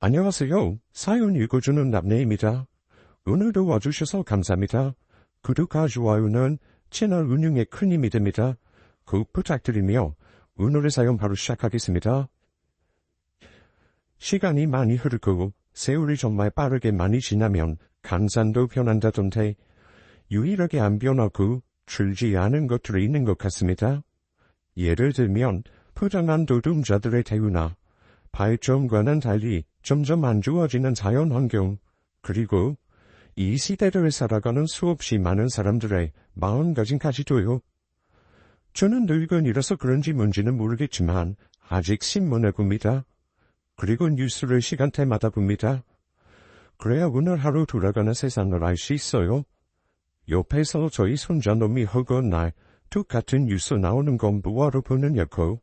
안녕하세요. 사연 읽어주는 남내입니다. 오늘도 와주셔서 감사합니다. 구독과 좋아요는 채널 운영에 큰 힘이 됩니다. 꼭 부탁드리며 오늘의 사연 바로 시작하겠습니다. 시간이 많이 흐르고 세월이 정말 빠르게 많이 지나면 강산도 변한다던데 유일하게 안 변하고 줄지 않은 것들이 있는 것 같습니다. 예를 들면 부당한 노동자들의 대우나 발전과는 달리 점점 안 좋아지는 자연환경, 그리고 이 시대를 살아가는 수없이 많은 사람들의 마음가짐까지도요. 저는 늙은이라서 그런지 뭔지는 모르겠지만 아직 신문을 봅니다. 그리고 뉴스를 시간대마다 봅니다. 그래야 오늘 하루 돌아가는 세상을 알 수 있어요. 옆에서 저희 손자놈이 허구한 날 똑같은 뉴스 나오는 건 뭐하러 보느냐고.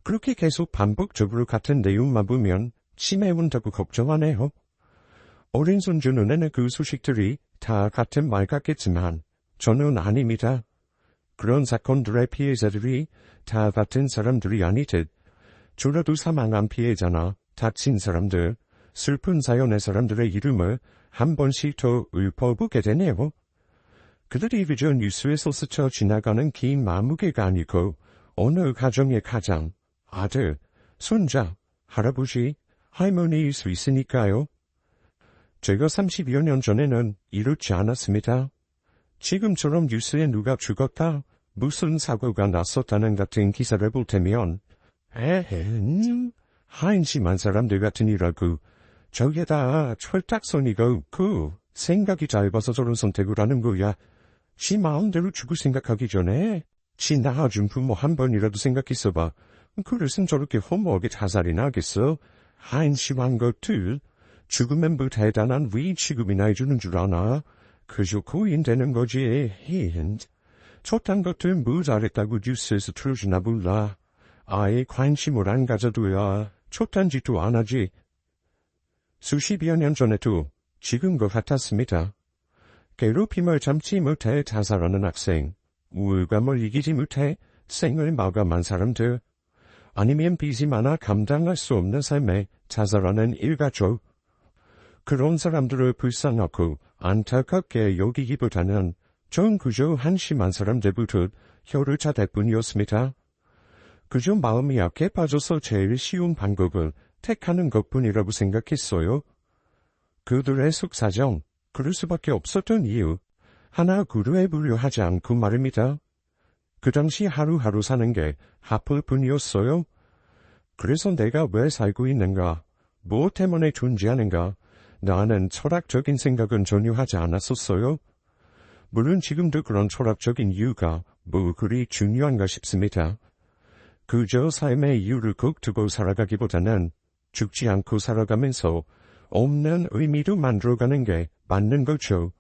그렇게 계속 반복적으로 같은 내용만 보면 치매 온다고 걱정하네요. 어린 손주 눈에는 그 소식들이 다 같은 말 같겠지만 저는 아닙니다. 그런 사건들의 피해자들이 다 같은 사람들이 아니듯 저라도 사망한 피해자나 다친 사람들, 슬픈 사연의 사람들의 이름을 한 번씩 더 읊어보게 되네요. 그들이 그저 뉴스에서 스쳐 지나가는 긴 마무개가 아니고 어느 가정의 가장, 아들, 손자, 할아버지, 할머니일 수 있으니까요. 제가 30여 년 전에는 이렇지 않았습니다. 지금처럼 뉴스에 누가 죽었다, 무슨 사고가 났었다는 같은 기사를 볼 테면 한심한 사람들 같으니라고 저게다 철딱서니가 없고 생각이 짧아서 저런 선택을 하는 거야. 지 마음대로 죽을 생각하기 전에 지 낳아준 부모 한 번이라도 생각했어봐. 그랬으면 저렇게 허무하게 자살이나 하겠어. 한심한 것들. 죽으면 뭐 대단한 위치급이나 해주는 줄 아나. 그저 고인되는 거지. 저딴 것들 뭐 잘했다고 뉴스에서 틀어주나 몰라. 아예 관심을 안 가져둬야 저딴 짓도 안 하지. 수십여 년 전에도 지금과 같았습니다. 괴롭힘을 참지 못해 자살하는 학생, 우울감을 이기지 못해 생을 마감한 사람들, 아니면 빚이 많아 감당할 수 없는 삶에 자살하는 일가족. 그런 사람들을 불쌍하고 안타깝게 여기기보다는 전 그저 한심한 사람들부터 혀를 차댈 뿐이었습니다. 그저 마음이 약해 빠져서 제일 쉬운 방법을 택하는 것뿐이라고 생각했어요. 그들의 속사정, 그럴 수밖에 없었던 이유, 하나 구루에 불려하지 않고 말입니다. 그 당시 하루하루 사는 게 하플 뿐이었어요. 그래서 내가 왜 살고 있는가, 뭐 때문에 존재하는가, 나는 철학적인 생각은 전혀 하지 않았었어요. 물론 지금도 그런 철학적인 이유가 뭐 그리 중요한가 싶습니다. 그저 삶의 이유를 꼭 두고 살아가기보다는 죽지 않고 살아가면서 없는 의미로 만들어가는 게 맞는 거죠.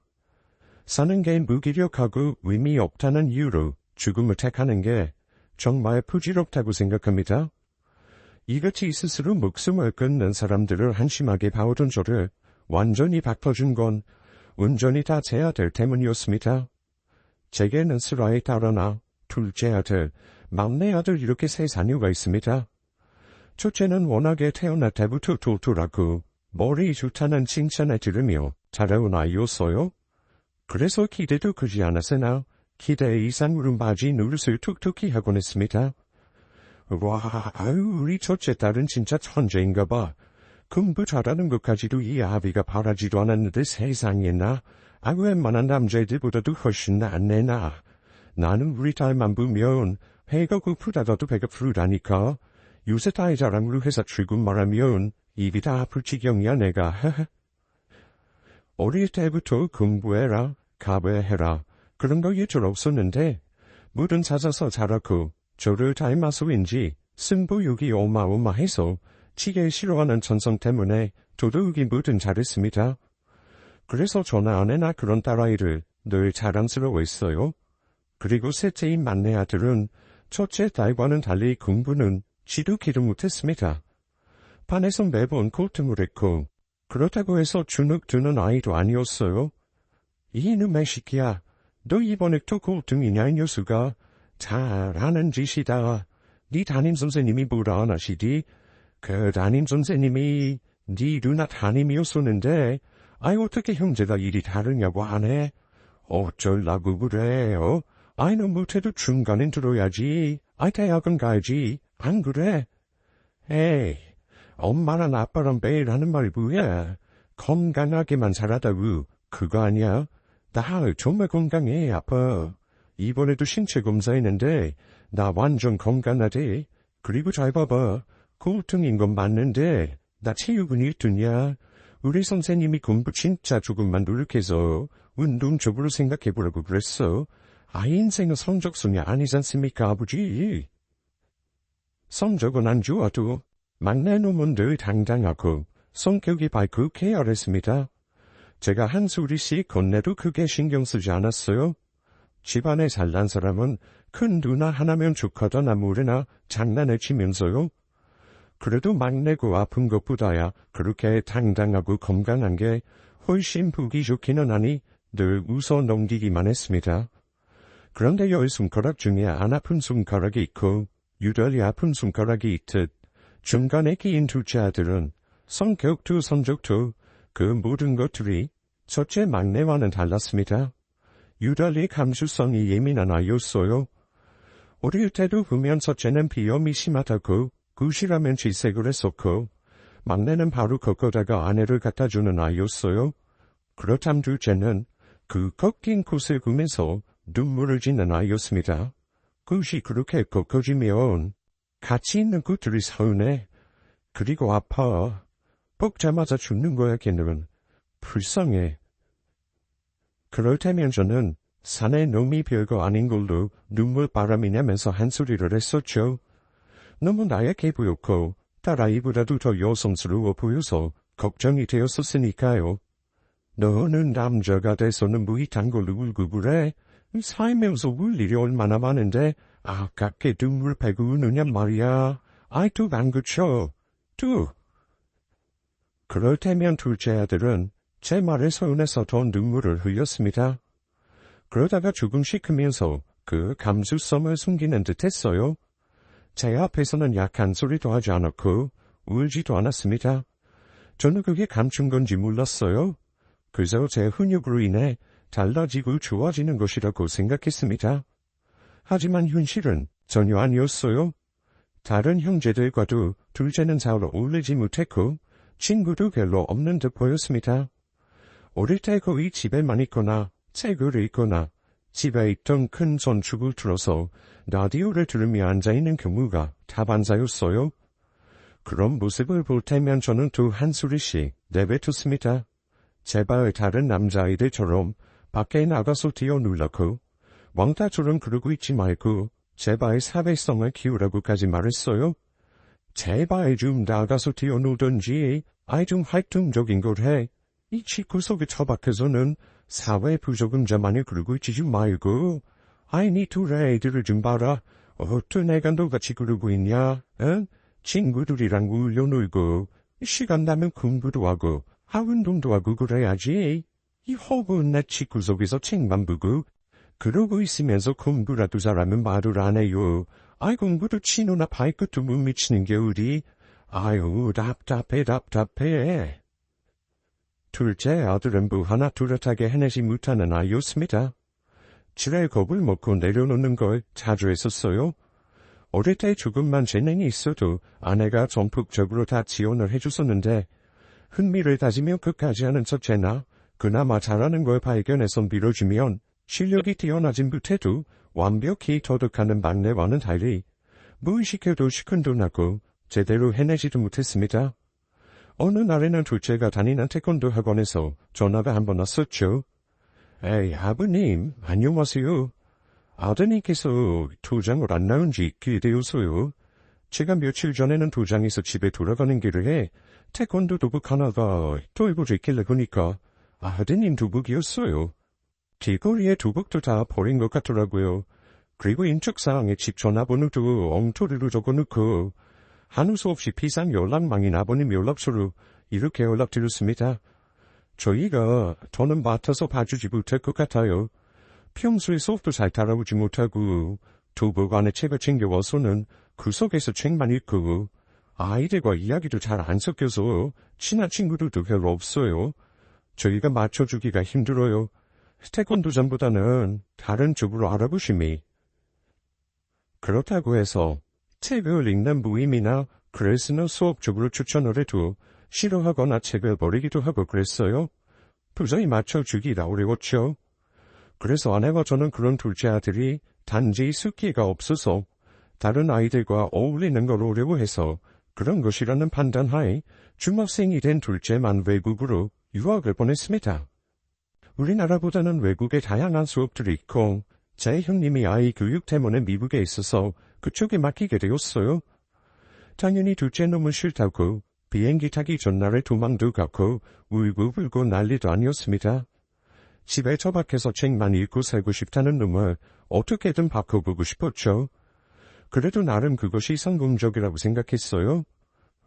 사는 게 무기력하고 의미 없다는 이유로 죽음을 택하는 게 정말 부질없다고 생각합니다. 이같이 스스로 목숨을 끊는 사람들을 한심하게 봐오던 저를 완전히 바꿔준 건 온전히 다 제 아들 때문이었습니다. 제게는 슬아의 딸하나, 둘째 아들, 막내 아들 이렇게 세 자녀가 있습니다. 첫째는 워낙에 태어날 때부터 똘똘하고 머리 좋다는 칭찬을 들으며 자라온 아이였어요. 그래서 기대도 크지 않았으나 기대 이상으로 바지 노릇을 툭툭히 하곤 했습니다. 와, 우리 첫째 딸은 진짜 천재인가 봐. 공부 잘하는 것까지도 이 아비가 바라지도 않았는데 세상에나, 웬만한 남자애들보다도 훨씬 낫네 나. 나는 우리 딸만 보면 배가 고프다가도 배가 부르다니까. 요새 딸 자랑으로 회사 출근 말하면 입이 다 아플 지경이야 내가. 어릴 때부터 공부해라, 가부해라, 그런 거 예절 없었는데 뭐든 찾아서 잘하고 저를 닮아서인지 승부욕이 어마어마해서 치기 싫어하는 천성 때문에 더더욱이 뭐든 잘했습니다. 그래서 저나 아내나 그런 딸아이를 늘 자랑스러워했어요. 그리고 셋째인 막내 아들은 첫째 딸과는 달리 공부는 지독히도 못했습니다. 반에서 매번 꼴등을 했고 그렇다고 해서 주눅 드는 아이도 아니었어요. 이놈의 새끼야, 너 이번에 또 꼴등이냐 이 녀석아. 잘하는 짓이다. 네 담임선생님이 뭐라 안 하시디? 그 담임선생님이 네 누나 담임이었었는데, 아이 어떻게 형제가 일이 다르냐고 하네. 어쩔라고 그래, 아이는 못해도 중간엔 들어야지. 아이 대학은 가야지. 안 그래? 에이, 엄마랑 아빠랑 매일 하는 말 뭐야. 건강하게만 살아다고. 그거 아니야? 나 정말 건강해, 아빠. 이번에도 신체 검사했는데, 나 완전 건강하대. 그리고 잘 봐봐. 꼴등인 건 맞는데, 나 체육은 1등이야. 우리 선생님이 공부 진짜 조금만 노력해서 운동적으로 생각해보라고 그랬어. 인생은 성적순이 아니지 않습니까, 아버지? 성적은 안 좋아도 막내 놈은 늘 당당하고 성격이 밝고 쾌활했습니다. 제가 한 소리씩 건네도 크게 신경 쓰지 않았어요. 집안에 잘난 사람은 큰 누나 하나면 좋거든 아무래나 장난을 치면서요. 그래도 막내고 아픈 것보다야 그렇게 당당하고 건강한 게 훨씬 보기 좋기는 하니 늘 웃어 넘기기만 했습니다. 그런데 10손가락 중에 안 아픈 손가락이 있고 유달리 아픈 손가락이 있듯 중간에 끼인 둘째 아들은 성격도 성적도 그 모든 것들이 첫째 막내와는 달랐습니다. 유달리 감수성이 예민한 아이였어요. 어릴 때도 보면 첫째는 비염이 심하다고 구실하면 질색을 했었고 막내는 바로 걷고다가 아내를 갖다주는 아이였어요. 그렇담 둘째는 그 꺾인 곳을 보면서 눈물을 짓는 아이였습니다. 그것이 그렇게 꺾어지면 같이 있는 것들이 서운해. 그리고 아파. 뻑자마자 죽는 거야 걔는. 불쌍해. 그럴 때면 저는 사내 놈이 별거 아닌 걸로 눈물바람이 나면서 한 소리를 했었죠. 너무 나약해 보였고 딸아이보다도 더 여성스러워 보여서 걱정이 되었었으니까요. 너는 남자가 돼서는 뭐 이딴 걸로 울고 그래? 살면서 울 일이 얼마나 많은데 아깝게 눈물 빼고 우느냐 말이야. 아이 뚝 안 그쳐. 뚝. 그럴 때면 둘째 아들은 제 말에 서운해서 더 눈물을 흘렸습니다. 그러다가 조금씩 크면서 그 감수성을 숨기는 듯 했어요. 제 앞에서는 약한 소리도 하지 않았고 울지도 않았습니다. 저는 그게 감춘 건지 몰랐어요. 그저 제 훈육으로 인해 달라지고 좋아지는 것이라고 생각했습니다. 하지만 현실은 전혀 아니었어요. 다른 형제들과도 둘째는 잘 어울리지 못했고 친구도 별로 없는 듯 보였습니다. 어릴 때 거의 집에만 있거나 책을 읽거나 집에 있던 큰 전축을 틀어서 라디오를 들으며 앉아있는 경우가 다반사였어요. 그런 모습을 볼 때면 저는 또 한 소리씩 내뱉었습니다. 제발 다른 남자아이들처럼 밖에 나가서 뛰어놀라고 왕따처럼 그러고 있지 말고 제발 사회성을 키우라고까지 말했어요. 제발 좀 나가서 뛰어놀던지 아이 좀 활동적인 걸 해. 이 집구석에 처박혀서는 사회 부적응자만이 그러고 있지 좀 말고 아이 니 둘의 애들을 좀 봐라. 어떤 애가 너같이 그러고 있냐? 응? 친구들이랑 울려놀고 시간 나면 공부도 하고 운동도 하고 그래야지. 이 허구한 내 집구석에서 책만 보고 그러고 있으면서 공부라도 잘하면 말을 안 해요. 아이 공부도 치노나 발끝도 못 미치는 겨울이. 아유 답답해. 둘째 아들은 뭐 하나 뚜렷하게 해내지 못하는 아이였습니다. 지레 겁을 먹고 내려놓는 걸 자주 했었어요. 어릴 때 조금만 재능이 있어도 아내가 전폭적으로 다 지원을 해줬었는데 흥미를 다지며 끝까지 하는 첫째나 그나마 잘하는 걸 발견해서 밀어주면 실력이 뛰어나진 못해도 완벽히 터득하는 막내와는 달리 뭘 시켜도 시큰둥하고 제대로 해내지도 못했습니다. 어느 날에는 둘째가 다니는 태권도 학원에서 전화가 한 번 왔었죠. 에이 아버님 안녕하세요. 아드님께서 도장을 안 나온 지 꽤 되어서요. 제가 며칠 전에는 도장에서 집에 돌아가는 길에 태권도 도복 하나가 떨궈져 있길래 보니까 아드님 도복이었어요. 길거리에 도복도 다 버린 것 같더라고요. 그리고 인적사항에 집 전화번호도 엉터리로 적어놓고 한우 수 없이 비상 연락망인 아버님 연락처로 이렇게 연락드렸습니다. 저희가 더는 맡아서 봐주지 못할 것 같아요. 평소에 수업도 잘 따라오지 못하고 도복 안에 책을 챙겨와서는 그 속에서 책만 읽고 아이들과 이야기도 잘 안 섞여서 친한 친구들도 별로 없어요. 저희가 맞춰주기가 힘들어요. 태권도전보다는 다른 쪽으로 알아보심이. 그렇다고 해서 책을 읽는 모임이나 글쓰는 수업 쪽으로 추천을 해도 싫어하거나 책을 버리기도 하고 그랬어요. 도저히 맞춰주기가 어려웠죠. 그래서 아내와 저는 그런 둘째 아들이 단지 숫기가 없어서 다른 아이들과 어울리는 걸 어려워해서 그런 것이라는 판단하에 중학생이 된 둘째만 외국으로 유학을 보냈습니다. 우리나라보다는 외국에 다양한 수업들이 있고 제 형님이 아이 교육 때문에 미국에 있어서 그쪽에 맡기게 되었어요. 당연히 둘째 놈은 싫다고 비행기 타기 전날에 도망도 갔고 울고 난리도 아니었습니다. 집에 처박혀서 책만 읽고 살고 싶다는 놈을 어떻게든 바꿔보고 싶었죠. 그래도 나름 그것이 성공적이라고 생각했어요.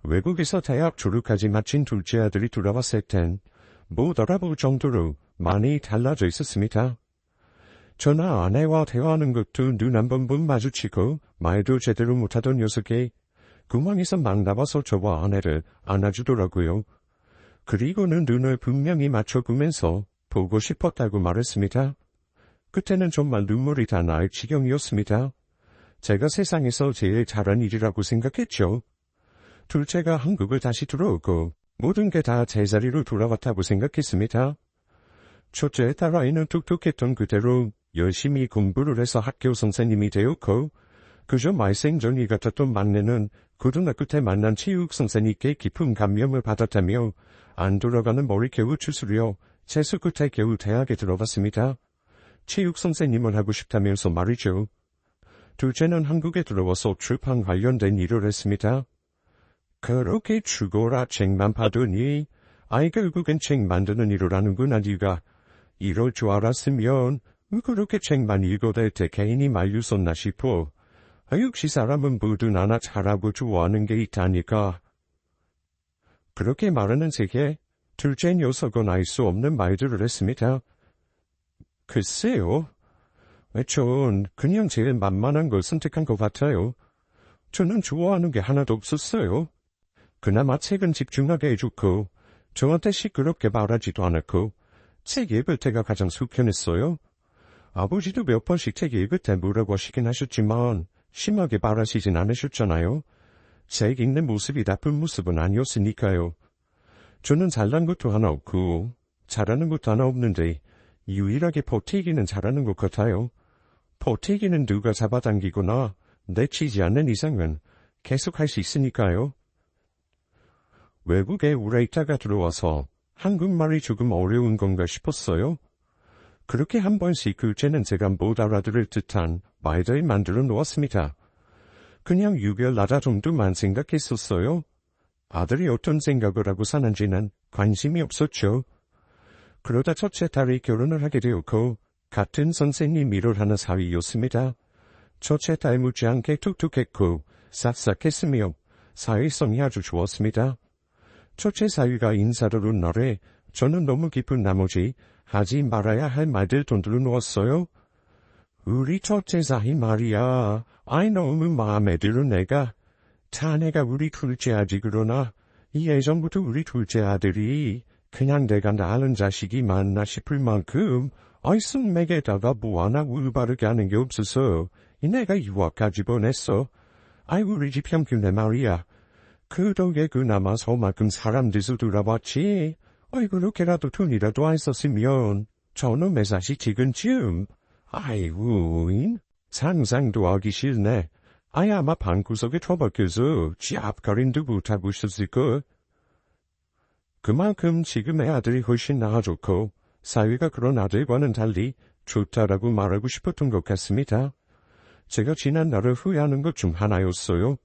외국에서 대학 졸업까지 마친 둘째 아들이 돌아왔을 땐 못 알아볼 정도로 많이 달라져 있었습니다. 저나 아내와 대화하는 것도 눈 한 번 못 마주치고 말도 제대로 못하던 녀석이 공항에서 막 나와서 저와 아내를 안아주더라고요. 그리고는 눈을 분명히 맞춰보면서 보고 싶었다고 말했습니다. 그때는 정말 눈물이 다 날 지경이었습니다. 제가 세상에서 제일 잘한 일이라고 생각했죠. 둘째가 한국을 다시 들어오고 모든 게 다 제자리로 돌아왔다고 생각했습니다. 첫째 딸아이는 똑똑했던 그대로 열심히 공부를 해서 학교 선생님이 되었고 그저 말썽쟁이 같았던 막내는 고등학교 때 만난 체육 선생님께 깊은 감명을 받았다며 안 돌아가는 머리 겨우 추스려 재수 끝에 겨우 대학에 들어갔습니다. 체육 선생님을 하고 싶다면서 말이죠. 둘째는 한국에 들어와서 출판 관련된 일을 했습니다. 그렇게 죽어라 책만 봐더니 아이 결국엔 책 만드는 일을 하는구나 니가. 이럴 줄 알았으면 그렇게 책만 읽어댈 때 개인이 말렸었나 싶어. 역시 사람은 모두 나나 잘하고 좋아하는 게 있다니까. 그렇게 말하는 새에 둘째 녀석은 알 수 없는 말들을 했습니다. 글쎄요. 전 그냥 제일 만만한 걸 선택한 것 같아요. 저는 좋아하는 게 하나도 없었어요. 그나마 책은 집중하게 해줬고 저한테 시끄럽게 말하지도 않았고 책 읽을 때가 가장 속편했어요. 아버지도 몇 번씩 책 읽을 때 뭐라고 하시긴 하셨지만 심하게 말하시진 않으셨잖아요. 책 읽는 모습이 나쁜 모습은 아니었으니까요. 저는 잘난 것도 하나 없고 잘하는 것도 하나 없는데 유일하게 버티기는 잘하는 것 같아요. 버티기는 누가 잡아당기거나 내치지 않는 이상은 계속 할 수 있으니까요. 외국에 오래 있다가 들어와서 한국말이 조금 어려운 건가 싶었어요. 그렇게 한 번씩 둘째는 제가 못 알아들을 듯한 말들 만들어 놓았습니다. 그냥 유별나다 정도만 생각했었어요. 아들이 어떤 생각을 하고 사는지는 관심이 없었죠. 그러다 첫째 딸이 결혼을 하게 되었고 같은 선생님 일을 하는 사위였습니다. 첫째 딸 못지않게 툭툭했고 싹싹했으며 사회성이 아주 좋았습니다. 첫째 사위가 인사를 온 날에 저는 너무 기쁜 나머지 하지 말아야 할 말들 돈들어 놓았어요. 우리 첫째 사위 말이야. 아이 너무 마음에 들어 내가. 자네가 우리 둘째 아들 그러나 예전부터 우리 둘째 아들이 그냥 내가 낳은 자식이 맞나 싶을 만큼 숨맥에다가 뭐 하나 울바르게 하는 게 없어서 내가 유학까지 보냈어. 아이 우리 집 형편에 말이야. 그 덕에 그나마 서만큼 사람들도 돌아왔지. 그렇게라도 돈이라도 안 썼으면 저놈의 자식 지금쯤. 아이고 상상도 하기 싫네. 아마 방구석에 처박혀서 지 앞가림도 못하고 있었을걸. 그만큼 지금의 아들이 훨씬 나아졌고 사위가 그런 아들과는 달리 좋다라고 말하고 싶었던 것 같습니다. 제가 지난 날을 후회하는 것 중 하나였어요.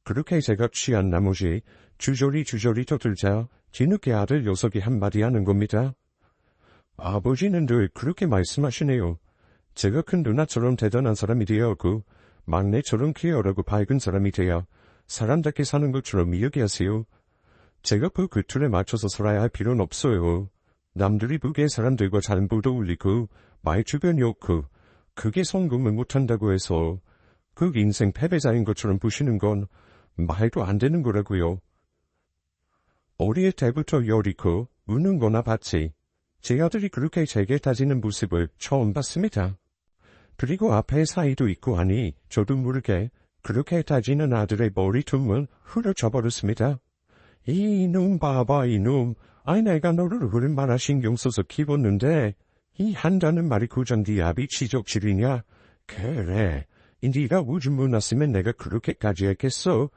그렇게 제가 취한 나머지 주저리 떠들자 뒤늦게 아들 녀석이 한마디 하는 겁니다. 아버지는 늘 그렇게 말씀하시네요. 제가 큰 누나처럼 대단한 사람이 되어야하고 막내처럼 쾌활하고 밝은 사람이 돼야 사람답게 사는 것처럼 이야기하세요. 제가 그 틀에 맞춰서 살아야 할 필요는 없어요. 남들이 보기에 사람들과 잘 못 어울리고 말 주변이 없고 그게 성공을 못한다고 해서 그 인생 패배자인 것처럼 보시는 건 말도 안 되는 거라고요. 어릴 때부터 요리고 우는 거나 봤지. 제 아들이 그렇게 제게 따지는 모습을 처음 봤습니다. 그리고 앞에 사이도 있고 하니 저도 모르게 그렇게 따지는 아들의 머리통을 후려쳐버렸습니다. 이놈 봐봐 이놈. 아이 내가 너를 얼마나 신경 써서 키웠는데 이 한다는 말이 고장 네 아비 지적질이냐. 그래. 네가 우주 문화쓰면 내가 그렇게까지 했겠어.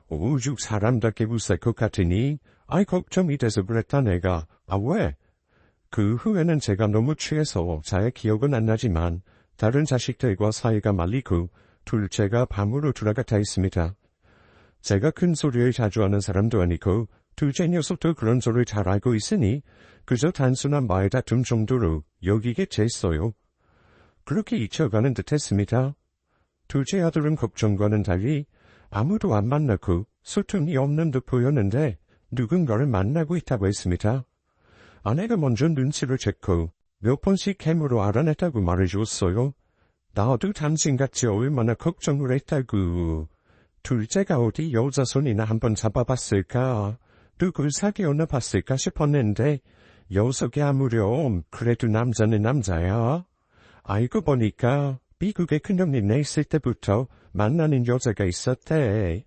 오죽 사람답게 웃을 것 같으니 아이 걱정이 돼서 그랬다 내가. 아 왜? 그 후에는 제가 너무 취해서 잘 기억은 안 나지만 다른 자식들과 사이가 말리고 둘째가 밤으로 들어갔다 있습니다. 제가 큰 소리를 자주 하는 사람도 아니고 둘째 녀석도 그런 소리를 잘 알고 있으니 그저 단순한 말다툼 정도로 여기겠겠어요. 그렇게 잊혀가는 듯 했습니다. 둘째 아들은 걱정과는 달리 아무도 안 만나고 소통이 없는 듯 보였는데 누군가를 만나고 있다고 했습니다. 아내가 먼저 눈치를 챘고 몇 번씩 캠으로 알아냈다고 말해주었어요. 나도 당신같이 얼마나 걱정을 했다고. 둘째가 어디 여자 손이나 한번 잡아봤을까? 누굴 사귀어나 봤을까 싶었는데 녀석이 아무렴 그래도 남자는 남자야. 알고 보니까 미국에 큰형님네 있을 때부터 만나는 여자가 있었대.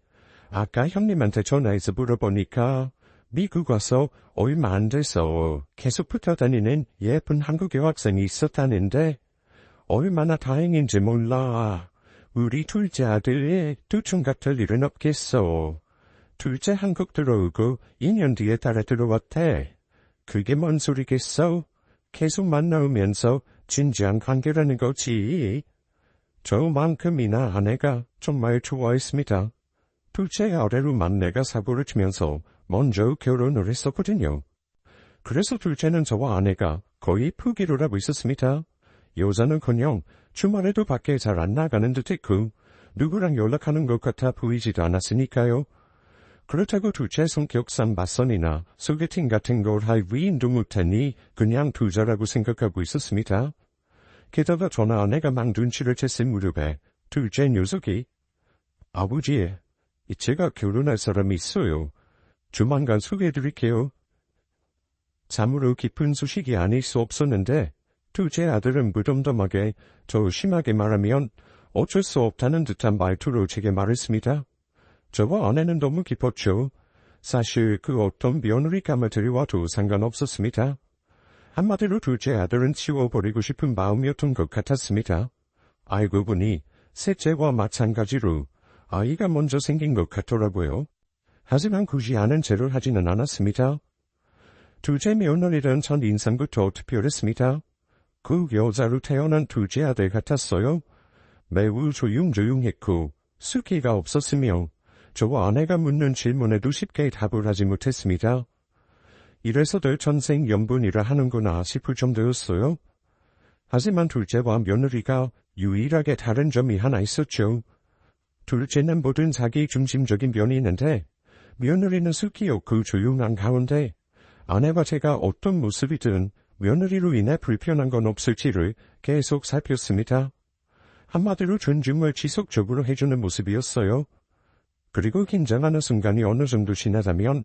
아까 형님한테 전화해서 물어보니까 미국 와서 얼마 안 돼서 계속 붙어 다니는 예쁜 한국 여학생이 있었다는데 얼마나 다행인지 몰라. 우리 둘째 아들이 두충 같을 일은 없겠어. 둘째 한국 들어오고 2년 뒤에 따라 들어왔대. 그게 뭔 소리겠어? 계속 만나오면서 진지한 관계라는 거지. 저만큼이나 아내가 정말 좋아했습니다. 둘째 아래로만 내가 사고를 치면서 먼저 결혼을 했었거든요. 그래서 둘째는 저와 아내가 거의 푸기를 하고 있었습니다. 여자는커녕 주말에도 밖에 잘 안 나가는 듯했고 누구랑 연락하는 것 같아 보이지도 않았으니까요. 그렇다고 둘째 성격상 맞선이나 소개팅 같은 걸 할 위인도 못하니 그냥 두자라고 생각하고 있었습니다. 게다가 저나 아내가 막 눈치를 챘을 무렵에 둘째 녀석이 아버지, 제가 결혼할 사람이 있어요. 조만간 소개해드릴게요. 참으로 기쁜 소식이 아닐 수 없었는데 둘째 아들은 무덤덤하게 저 심하게 말하면 어쩔 수 없다는 듯한 말투로 제게 말했습니다. 저와 아내는 너무 기뻤죠. 사실 그 어떤 며느리감을 들여와도 상관없었습니다. 한마디로 둘째 아들은 치워버리고 싶은 마음이었던 것 같았습니다. 알고 보니 셋째와 마찬가지로 아이가 먼저 생긴 것 같더라고요. 하지만 굳이 아는 체를 하지는 않았습니다. 둘째 며느리는 첫 인상부터 특별했습니다. 그 여자로 태어난 둘째 아들 같았어요. 매우 조용조용했고 숫기가 없었으며 저와 아내가 묻는 질문에도 쉽게 답을 하지 못했습니다. 이래서들 천생연분이라 하는구나 싶을 정도였어요. 하지만 둘째와 며느리가 유일하게 다른 점이 하나 있었죠. 둘째는 뭐든 자기 중심적인 면이 있는데 며느리는 숫기 없고 조용한 가운데 아내와 제가 어떤 모습이든 며느리로 인해 불편한 건 없을지를 계속 살폈습니다. 한마디로 존중을 지속적으로 해주는 모습이었어요. 그리고 긴장하는 순간이 어느 정도 지나자면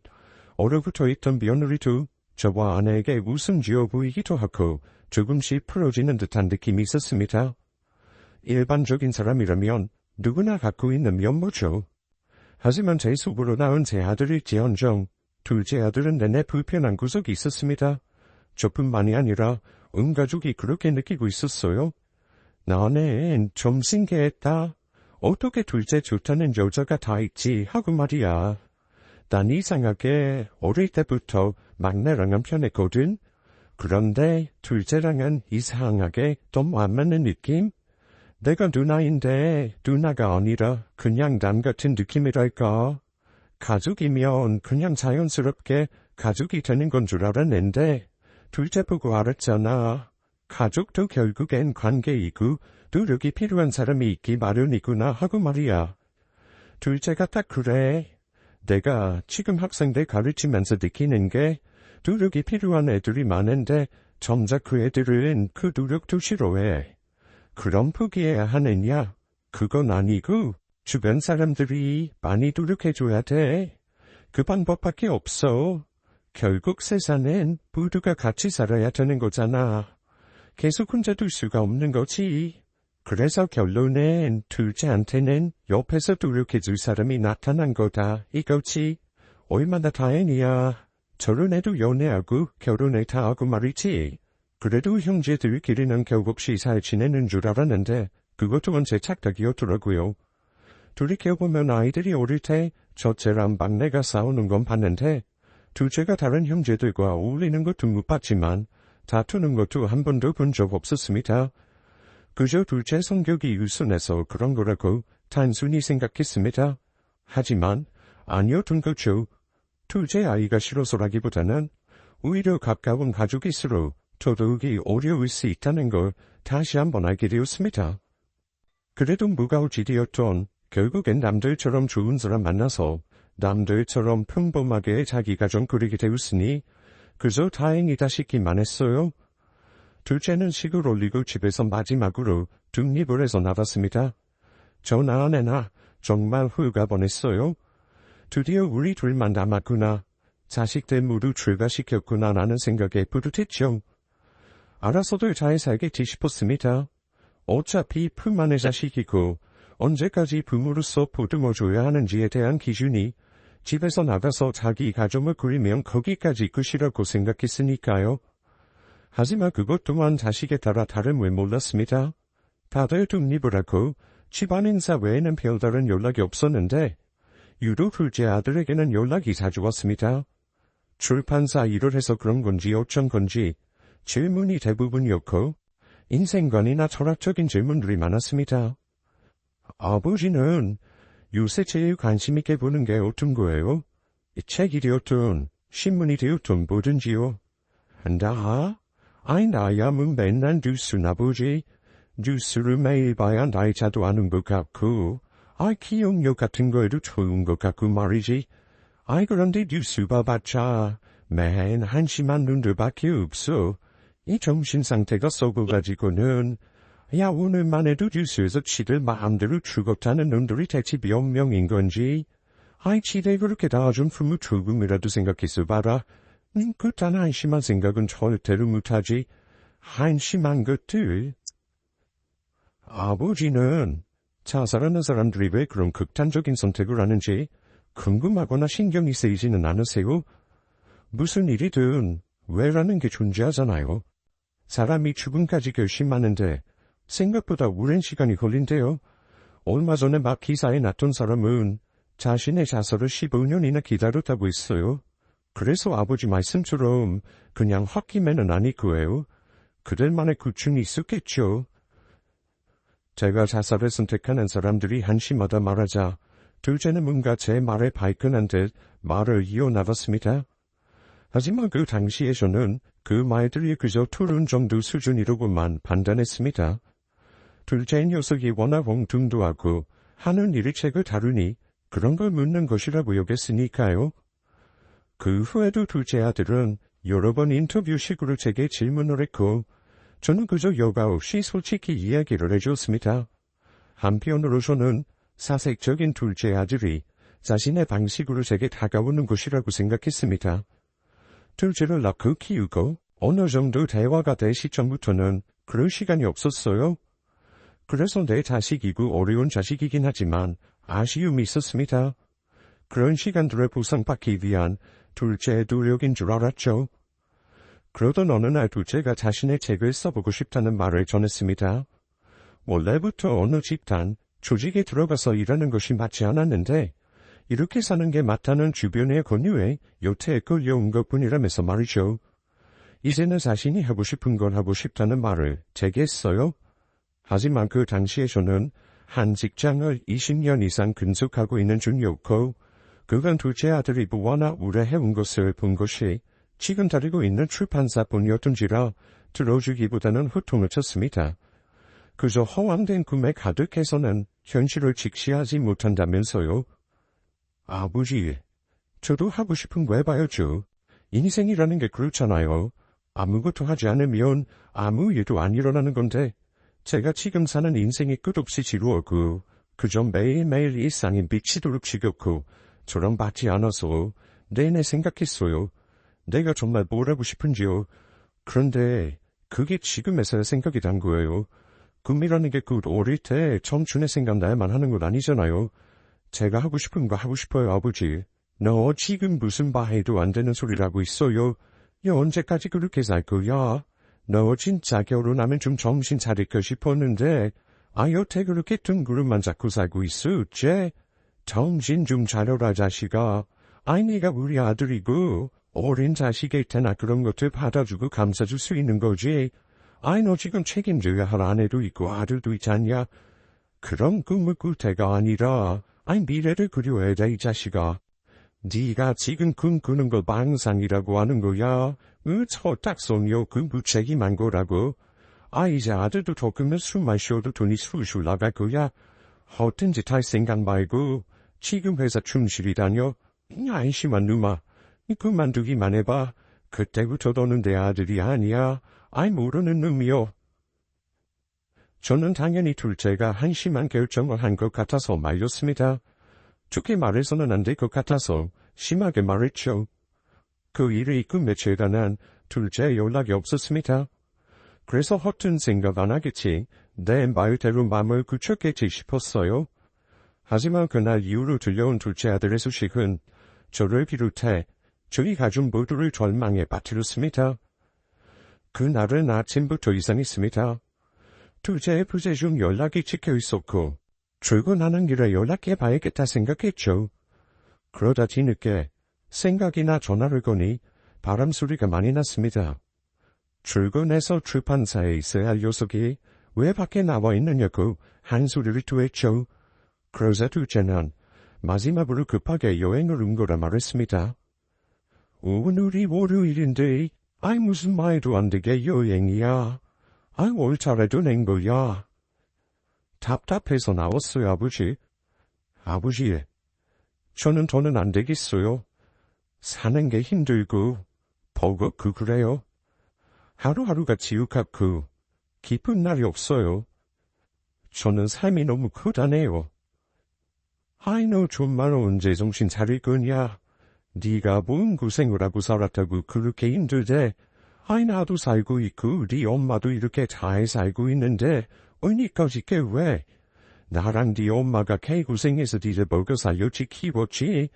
얼어붙어 있던 며느리도 저와 아내에게 웃음 지어 보이기도 하고 조금씩 풀어지는 듯한 느낌이 있었습니다. 일반적인 사람이라면 누구나 갖고 있는 면모죠. 하지만 제 속으로 낳은 제 아들일지언정 둘째 아들은 내내 불편한 구석이 있었습니다. 저뿐만이 아니라 온 가족이 그렇게 느끼고 있었어요. 나는 좀 신기했다. 어떻게 둘째 좋다는 여자가 다 있지 하고 말이야. 난 이상하게 어릴 때부터 막내랑은 편했거든. 그런데 둘째랑은 이상하게 좀 안 맞는 느낌? 내가 누나인데 누나가 아니라 그냥 남 같은 느낌이랄까. 가족이면 그냥 자연스럽게 가족이 되는 건 줄 알았는데 둘째 보고 알았잖아. 가족도 결국엔 관계이고 노력이 필요한 사람이 있기 마련이구나 하고 말이야. 둘째가 딱 그래. 내가 지금 학생들 가르치면서 느끼는 게 노력이 필요한 애들이 많은데 정작 그 애들은 그 노력도 싫어해. 그럼 포기해야 하느냐? 그건 아니고 주변 사람들이 많이 노력해줘야 돼. 그 방법밖에 없어. 결국 세상엔 모두가 같이 살아야 되는 거잖아. 계속 혼자 둘 수가 없는 거지. 그래서 결론엔 둘째한테는 옆에서 노력해줄 사람이 나타난 거다, 이거지. 얼마나 다행이야. 저런 애도 연애하고 결혼을 다 하고 말이지. 그래도 형제들끼리는 결국 잘 지내는 줄 알았는데 그것도 언제 착각이었더라고요. 돌이켜보면 아이들이 어릴 때 첫째랑 막내가 싸우는 건 봤는데 둘째가 다른 형제들과 어울리는 것도 못 봤지만 다투는 것도 한 번도 본 적 없었습니다. 그저 둘째 성격이 우선해서 그런 거라고 단순히 생각했습니다. 하지만 아니었던 거죠. 둘째 아이가 싫어서라기보다는 오히려 가까운 가족일수록 더더욱이 어려울 수 있다는 걸 다시 한번 알게 되었습니다. 그래도 뭐가 어찌되었던 결국엔 남들처럼 좋은 사람 만나서 남들처럼 평범하게 자기 가정 꾸리게 되었으니 그저 다행이다 싶기만 했어요. 둘째는 식을 올리고 집에서 마지막으로 독립을 해서 나왔습니다. 저나 아내나 정말 홀가분했어요. 드디어 우리 둘만 남았구나. 자식들 모두 출가시켰구나 라는 생각에 뿌듯했죠. 알아서들 잘 살겠지 싶었습니다. 어차피 품 안의 자식이고 언제까지 부모로서 보듬어줘야 하는지에 대한 기준이 집에서 나가서 자기 가정을 꾸리면 거기까지 끝이라고 생각했으니까요. 하지만 그것 또한 자식에 따라 다름을 몰랐습니다. 다들 독립을 하고 집안 인사 외에는 별다른 연락이 없었는데 유독 둘째 아들에게는 연락이 자주 왔습니다. 출판사 일을 해서 그런 건지 어쩐 건지 질문이 대부분이었고 인생관이나 철학적인 질문들이 많았습니다. 아버지는 요새 제일 관심 있게 보는 게 어떤 거예요? 책이 되었든 신문이 되었든 뭐든지요. 나야 뭐 맨날 뉴스나 보지. 뉴스를 매일 봐야 날짜도 아는 것 같고 기억력 같은 거에도 좋은 것 같고 말이지. 그런데 뉴스 봐봤자 맨 한심한 놈들밖에 없어. 이 정신상태가 썩어가지고는 오늘만 해도 뉴스에서 지들 마음대로 죽었다는 놈들이 대체 몇 명인 건지. 지들 그렇게 나아준 부모 조금이라도 생각해서 봐라. 그딴 한심한 생각은 절대로 못하지. 한심한 것들. 아버지는 자살하는 사람들이 왜 그런 극단적인 선택을 하는지 궁금하거나 신경이 쓰이지는 않으세요? 무슨 일이든 왜라는 게 존재하잖아요. 사람이 죽음까지 결심하는데 생각보다 오랜 시간이 걸린대요. 얼마 전에 막 기사에 났던 사람은 자신의 자살을 15년이나 기다렸다고 했어요. 그래서 아버지 말씀처럼 그냥 홧김에는 아닐 거예요. 그들만의 고충이 있었겠죠. 제가 자살을 선택하는 사람들이 한심하다 말하자 둘째는 뭔가 제 말에 발끈한 듯 말을 이어나갔습니다. 하지만 그 당시에 저는 그 말들이 그저 토론 정도 수준이라고만 판단했습니다. 둘째 녀석이 워낙 엉뚱도하고 하는 일이 책을 다루니 그런 걸 묻는 것이라고 여겼으니까요. 그 후에도 둘째 아들은 여러 번 인터뷰식으로 제게 질문을 했고 저는 그저 여과 없이 솔직히 이야기를 해줬습니다. 한편으로 저는 사색적인 둘째 아들이 자신의 방식으로 제게 다가오는 것이라고 생각했습니다. 둘째를 낳고 키우고 어느 정도 대화가 될 시점부터는 그럴 시간이 없었어요. 그래서 내 자식이고 어려운 자식이긴 하지만 아쉬움이 있었습니다. 그런 시간들을 보상받기 위한 둘째의 노력인 줄 알았죠. 그러던 어느 날 둘째가 자신의 책을 써보고 싶다는 말을 전했습니다. 원래부터 어느 집단, 조직에 들어가서 일하는 것이 맞지 않았는데 이렇게 사는 게 맞다는 주변의 권유에 여태에 끌려온 것뿐이라면서 말이죠. 이제는 자신이 하고 싶은 걸 하고 싶다는 말을 제게 했어요. 하지만 그 당시에 저는 한 직장을 20년 이상 근속하고 있는 중이었고 그간 둘째 아들이 무화나 우려해온 것을 본 것이 지금 다니고 있는 출판사뿐이었던지라 들어주기보다는 호통을 쳤습니다. 그저 허황된 꿈에 가득해서는 현실을 직시하지 못한다면서요. 아버지, 저도 하고 싶은 거 해봐야죠. 인생이라는 게 그렇잖아요. 아무것도 하지 않으면 아무 일도 안 일어나는 건데 제가 지금 사는 인생이 끝없이 지루하고 그저 매일매일 일상이 미치도록 지겹고 저랑 맞지 않아서 내내 생각했어요. 내가 정말 뭘 하고 싶은지요. 그런데 그게 지금에서야 생각이 난 거예요. 꿈이라는 게 그 어릴 때 청춘의 생각날만 하는 건 아니잖아요. 제가 하고 싶은 거 하고 싶어요, 아버지. 너 지금 무슨 말해도 안 되는 소리를 하고 있어요. 야, 언제까지 그렇게 살 거야? 너 진짜 결혼하면 좀 정신 차릴까 싶었는데 여태 그렇게 둥그름만 잡고 살고 있었지? 정신 좀 차려라, 자식아. 네가 우리 아들이고 어린 자식일 테나 그런 것들 받아주고 감싸줄 수 있는 거지. 너 지금 책임져야 할 아내도 있고 아들도 있잖냐. 그런 꿈을 꿀 때가 아니라 미래를 그려야 돼, 이 자식아. 네가 지금 꿈꾸는 걸 망상이라고 하는 거야. 철딱서니요, 그 무책임한 거라고. 이제 아들도 더 크면 술 마셔도 돈이 술술 나갈 거야. 허튼 짓 할 생각 말고 지금 회사 충실히 다녀. 안심한 놈아. 그만두기만 해봐. 그때부터 너는 내 아들이 아니야. 모르는 놈이요. 저는 당연히 둘째가 한심한 결정을 한 것 같아서 말렸습니다. 좋게 말해서는 안 될 것 같아서 심하게 말했죠. 그 일이 있고 며칠 난 둘째 연락이 없었습니다. 그래서 허튼 생각 안 하겠지. 내 말대로 마음을 굳혔겠지 싶었어요. 하지만 그날 이후로 들려온 둘째 아들의 소식은 저를 비롯해 저희 가족 모두를 절망에 빠뜨렸습니다. 그날은 아침부터 이상했습니다. 둘째의 부재 중 연락이 찍혀 있었고 출근하는 길에 연락해봐야겠다 생각했죠. 그러다 뒤늦게 생각이나 전화를 거니 바람 소리가 많이 났습니다. 출근해서 출판사에 있어야 할 녀석이 왜 밖에 나와 있느냐고 한 소리를 토했죠. 그러자 둘째는 마지막으로 급하게 여행을 온 거라 말했습니다. 오늘이 월요일인데 무슨 말도 안 되게 여행이야. 월차라도 낸 거야. 답답해서 나왔어요, 아버지. 아버지, 저는 더는 안 되겠어요. 사는 게 힘들고 버겁고 그래요. 하루하루가 지옥 같고 기쁜 날이 없어요. 저는 삶이 너무 고단해요. 너 정말 언제 정신 차릴 거냐? 네가 뭔 고생을 하고 살았다고 그렇게 힘들대. 나도 살고 있고 네 엄마도 이렇게 잘 살고 있는데 언니까지 왜? 나랑 네 엄마가 개고생해서 니를 먹여 살렸지 키웠지.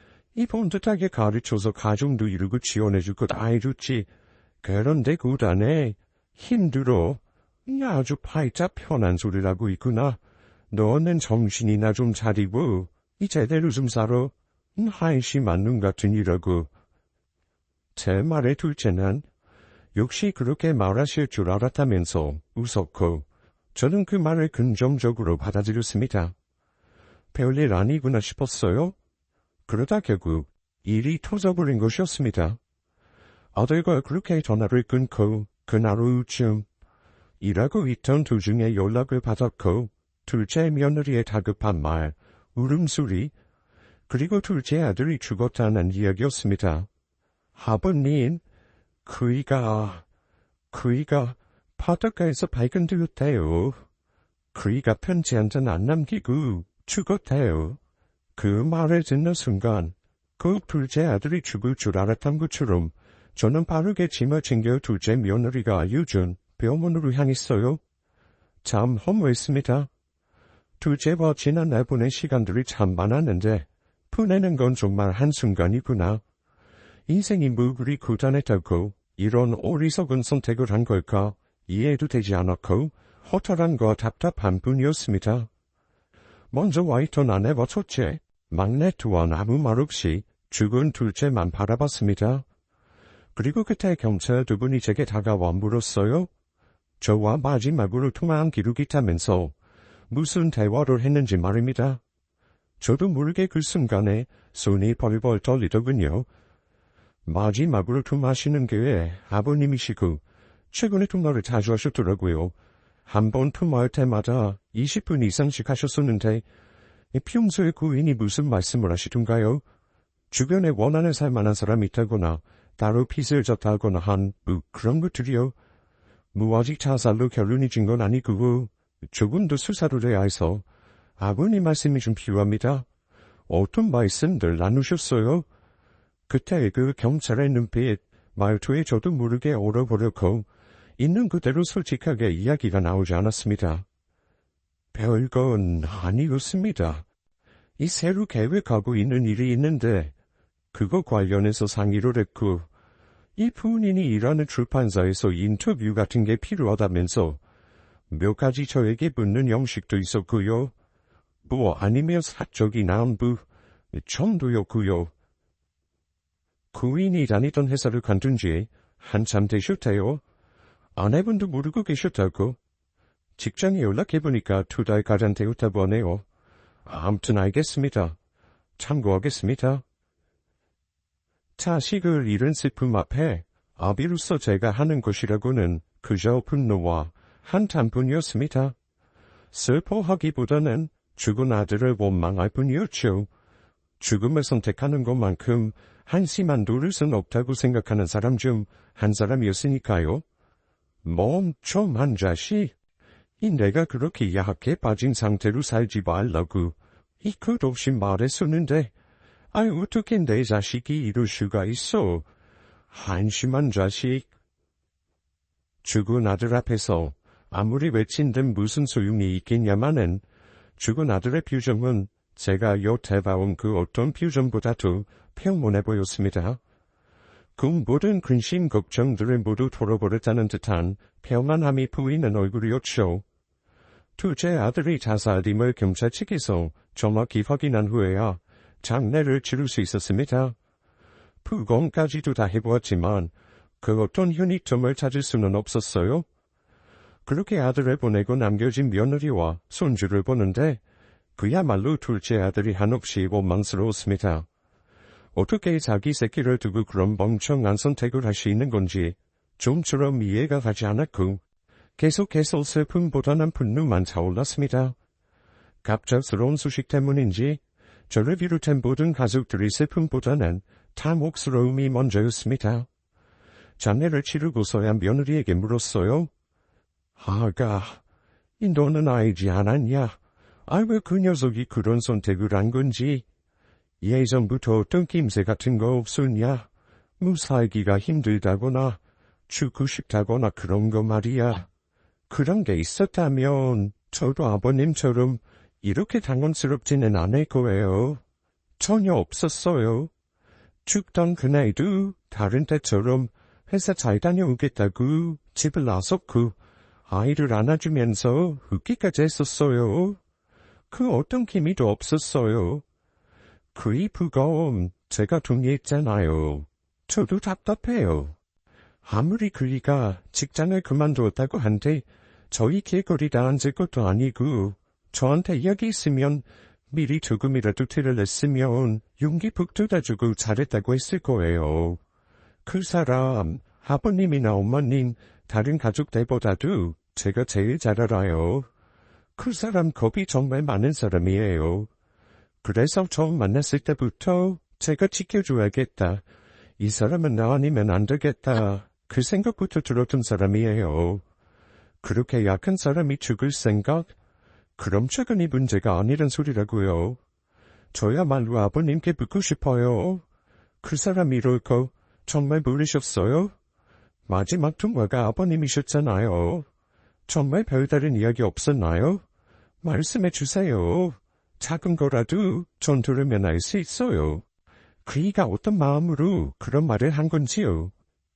본듯하게 가르쳐서 가정도 이루고 지원해줄 거 다 해줬지. 그런데 고단해. 힘들어. 아주 팔짝 편한 소리를 하고 있구나. 너는 정신이나 좀 차리고 제대로 좀 살아. 한심한 놈 같은 이라고. 제 말에 둘째는 역시 그렇게 말하실 줄 알았다면서 웃었고 저는 그 말을 긍정적으로 받아들였습니다. 별일 아니구나 싶었어요. 그러다 결국 일이 터져버린 것이었습니다. 아들과 그렇게 전화를 끊고 그날 오후쯤 일하고 있던 도중에 연락을 받았고 둘째 며느리의 다급한 말, 울음소리, 그리고 둘째 아들이 죽었다는 이야기였습니다. 아버님, 그이가 바닷가에서 발견되었대요. 그이가 편지 한 장 안 남기고 죽었대요. 그 말을 듣는 순간 꼭 둘째 아들이 죽을 줄 알았던 것처럼 저는 빠르게 짐을 챙겨 둘째 며느리가 알려준 병원으로 향했어요. 참 허무했습니다. 둘째와 지난날 보낸 시간들이 참 많았는데 보내는 건 정말 한순간이구나. 인생이 뭐 그리 고단했다고 이런 어리석은 선택을 한 걸까 이해도 되지 않았고 허탈함과 답답한 뿐이었습니다. 먼저 와 있던 아내와 첫째, 막내 또한 아무 말 없이 죽은 둘째만 바라봤습니다. 그리고 그때 경찰 두 분이 제게 다가와 물었어요. 저와 마지막으로 통화한 기록이 있다면서 무슨 대화를 했는지 말입니다. 저도 모르게 그 순간에 손이 벌벌 떨리더군요. 마지막으로 통화하시는 게 아버님이시고 최근에 통화를 자주 하셨더라고요. 한 번 통화할 때마다 20분 이상씩 하셨었는데 평소에 고인이 무슨 말씀을 하시던가요? 주변에 원하는 살만한 사람이 있다거나 따로 빚을 졌다거나 한 그런 것들이요. 아직 자살로 결론이 진 건 아니고 조금 더 수사를 해야 해서 아버님 말씀이 좀 필요합니다. 어떤 말씀들 나누셨어요? 그때 그 경찰의 눈빛, 말투에 저도 모르게 얼어버렸고 있는 그대로 솔직하게 이야기가 나오지 않았습니다. 별건 아니었습니다. 이 새로 계획하고 있는 일이 있는데 그거 관련해서 상의를 했고 이 본인이 일하는 출판사에서 인터뷰 같은 게 필요하다면서 몇 가지 저에게 묻는 형식도 있었고요. 뭐 아니면 사적인 안부 정도였고요. 구인이 다니던 회사를 관둔 지 한참 되셨대요. 아내분도 모르고 계셨다고. 직장에 연락해보니까 2달가량 되었다고 하네요. 아무튼 알겠습니다. 참고하겠습니다. 자식을 잃은 슬픔 앞에 아비로서 제가 하는 것이라고는 그저 분노와 한탄뿐이었습니다. 슬퍼하기보다는 죽은 아들을 원망할 뿐이었죠. 죽음을 선택하는 것만큼 한심한 노릇은 없다고 생각하는 사람 중 한 사람이었으니까요. 멍청한 자식. 내가 그렇게 야하게 빠진 상태로 살지 말라고 이 끝없이 말했었는데 어떻게 내 자식이 이럴 수가 있어. 한심한 자식. 죽은 아들 앞에서 아무리 외친든 무슨 소용이 있겠냐마는 죽은 아들의 표정은 제가 여태 봐온 그 어떤 표정보다도 평온해 보였습니다. 그 모든 근심 걱정들을 모두 털어버렸다는 듯한 평안함이 보이는 얼굴이었죠. 둘째 아들이 자살임을 경찰 측에서 정확히 확인한 후에야 장례를 치를 수 있었습니다. 부검까지도 다 해보았지만 그 어떤 현이점을 찾을 수는 없었어요. 그렇게 아들을 보내고 남겨진 며느리와 손주를 보는데 그야말로 둘째 아들이 한없이 원망스러웠습니다. 어떻게 자기 새끼를 두고 그런 멍청한 선택을 할 수 있는 건지 좀처럼 이해가 가지 않았고 계속해서 슬픔보다는 분노만 차올랐습니다. 갑작스러운 소식 때문인지 저를 비롯한 모든 가족들이 슬픔보다는 탐욕스러움이 먼저였습니다. 장례를 치르고서야 며느리에게 물었어요. 아가, 너는 알지 않았냐? 왜 그 녀석이 그런 선택을 한 건지? 예전부터 어떤 낌새 같은 거 없었냐? 살기가 힘들다거나 죽고 싶다거나 그런 거 말이야. 그런 게 있었다면 저도 아버님처럼 이렇게 당황스럽지는 않을 거예요. 전혀 없었어요. 죽던 그날도 다른 때처럼 회사 잘 다녀오겠다고 집을 나섰고 아이를 안아주면서 웃기까지 했었어요. 그 어떤 기미도 없었어요. 그이 부검 제가 동의했잖아요. 저도 답답해요. 아무리 그이가 직장을 그만두었다고 한데 저희 길거리다 앉을 것도 아니고 저한테 이야기 있으면 미리 조금이라도 티를 냈으면 용기 북돋아주고 잘했다고 했을 거예요. 그 사람 아버님이나 어머님 다른 가족들보다도 제가 제일 잘 알아요. 그 사람 겁이 정말 많은 사람이에요. 그래서 처음 만났을 때부터 제가 지켜줘야겠다. 이 사람은 나 아니면 안 되겠다. 그 생각부터 들었던 사람이에요. 그렇게 약한 사람이 죽을 생각? 그럼 최근이 문제가 아니란 소리라고요. 저야말로 아버님께 묻고 싶어요. 그 사람이 이럴 거 정말 모르셨어요? 마지막 통화가 아버님이셨잖아요. 정말 별다른 이야기 없었나요? 말씀해 주세요. 작은 거라도 전 들으면 알 수 있어요. 그이가 어떤 마음으로 그런 말을 한 건지요.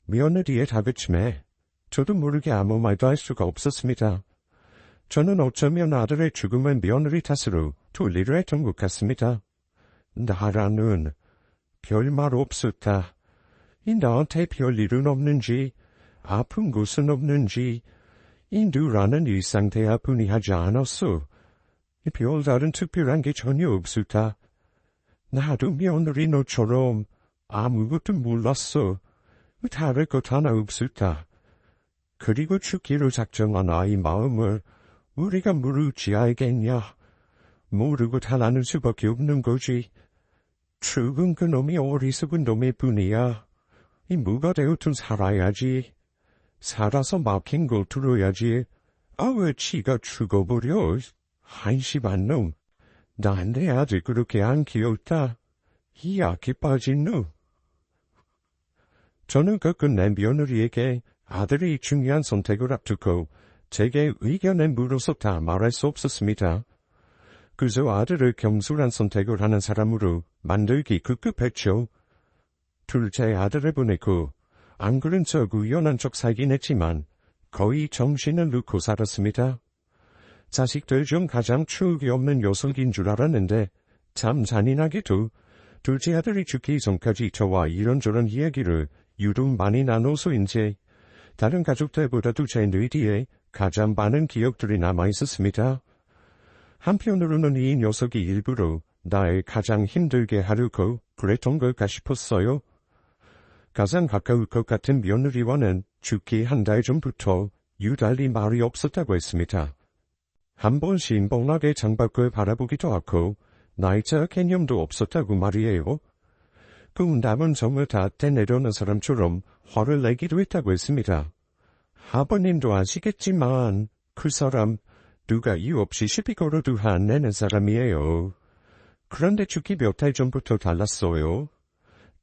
며느리의 다그침에 저도 모르게 아무 말도 할 수가 없었습니다. 저는 어쩌면 아들의 죽음을 며느리 탓으로 돌리려 했던 것 같습니다. 나라는 별말 없었다. 나한테 별일은 없는지, 아픈 곳은 없는지, 누라는 일상 대화뿐이 하지 않았어. 별다른 특별한 게 전혀 없었다. 나도 며느리 너처럼 아무것도 몰랐어. 다를 것 하나 없었다. 그리고 죽기로 작정한 아이 마음을 우리가 모르지 알겠냐. 모르고 달아날 수밖에 없는 거지. 죽은 그놈이 어리석은 놈일 뿐이야. 무가 되었든 살아야지. 살아서 막힌 걸 들어야지. 왜 지가 죽어버려. 한심한 놈. 난 내 아들 그렇게 안 키웠다. 이 악기 빠진 누. 저는 가끔 내 며느리에게 아들이 중요한 선택을 앞두고 제게 의견을 물어서 다 말할 수 없었습니다. 그저 아들을 경솔한 선택을 하는 사람으로 만들기 급급했죠. 둘째 아들을 보내고 안 그런 척 우연한 척 살긴 했지만 거의 정신을 놓고 살았습니다. 자식들 중 가장 추억이 없는 녀석인 줄 알았는데 참 잔인하게도 둘째 아들이 죽기 전까지 저와 이런저런 이야기를 유독 많이 나눠서인지 다른 가족들보다도 제 뇌리에 가장 많은 기억들이 남아있었습니다. 한편으로는 이 녀석이 일부러 날 가장 힘들게 하려고 그랬던 걸까 싶었어요. 가장 가까울 것 같은 며느리와는 죽기 한 달 전부터 유달리 말이 없었다고 했습니다. 한 번 신봉하게 창밖을 바라보기도 하고 날짜 개념도 없었다고 말이에요. 그 남은 정을 다 떼내려는 사람처럼 화를 내기도 했다고 했습니다. 아버님도 아시겠지만 그 사람 누가 이유 없이 시비 걸어도 화내는 사람이에요. 그런데 죽기 몇 달 전부터 달랐어요.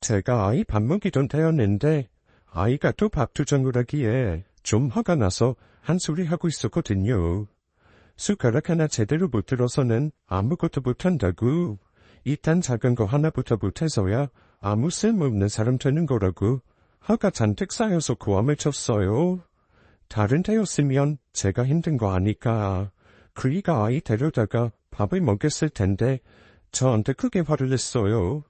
제가 아이 밥 먹이던 때였는데 아이가 또 밥투정을 하기에 좀 화가 나서 한 소리 하고 있었거든요. 숟가락 하나 제대로 못 들어서는 아무것도 못한다고. 이딴 작은 거 하나부터 못해서야 아무 쓸모없는 사람 되는 거라고. 화가 잔뜩 쌓여서 고함을 쳤어요. 다른 때였으면 제가 힘든 거 아니까 그이가 아이 데려다가 밥을 먹였을 텐데 저한테 크게 화를 냈어요.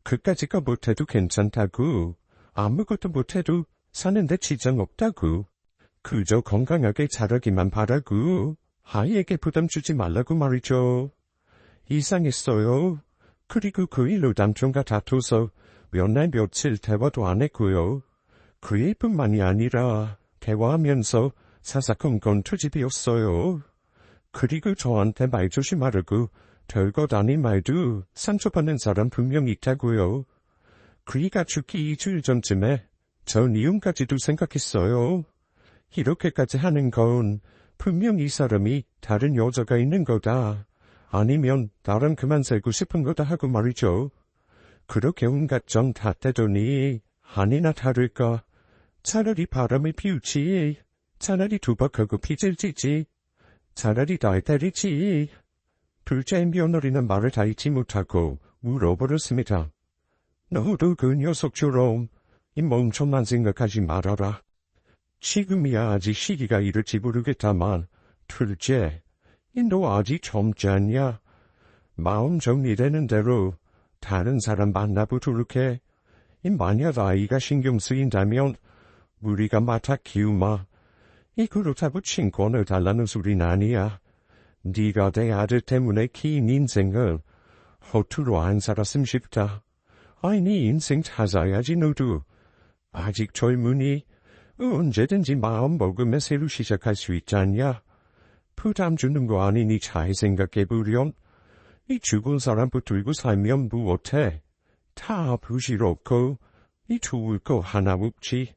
그까짓 거 못해도 괜찮다고. 아무것도 못해도 사는데 지장 없다고. 그저 건강하게 자라기만 바라고. 아이에게 부담 주지 말라고 말이죠. 이상했어요. 그리고 그 일로 남편과 다투서 몇 날 며칠 대화도 안 했고요. 그 일뿐만이 아니라 대화하면서 사사건건 투집이었어요. 그리고 저한테 말 조심하라고 별것 아닌 말도 상처받는 사람 분명 있다고요. 그이가 죽기 2주일 전쯤에 전 이혼까지도 생각했어요. 이렇게까지 하는 건 분명 이 사람이 다른 여자가 있는 거다. 아니면 나랑 그만 살고 싶은 거다 하고 말이죠. 그렇게 온갖 정 다 떼더니 아니나 다를까. 차라리 바람을 피우지. 차라리 도박하고 빚을 지지. 차라리 날 때리지. 둘째 며느리는 말을 다 잊지 못하고 울어버렸습니다. 너도 그 녀석처럼 이 멍청한 생각하지 말아라. 지금이야 아직 시기가 이럴지 모르겠다만 둘째, 너 아직 젊지 않냐? 마음 정리되는 대로 다른 사람 만나보도록 해. 만약 아이가 신경 쓰인다면 우리가 맡아 키우마. 그렇다고 친권을 달라는 소린 아니야. 네가 내 아들 때문에 긴 인생을 허투루 안 살았음 싶다. 아이 네 인생 찾아야지 너도. 아직 젊으니 언제든지 마음 먹으면 새로 시작할 수 있잖냐. 부담 주는 거 아니니 잘 생각해보렴. 이 죽은 사람 붙들고 살면 무엇해. 다 부질없고 좋을 거 하나 없지.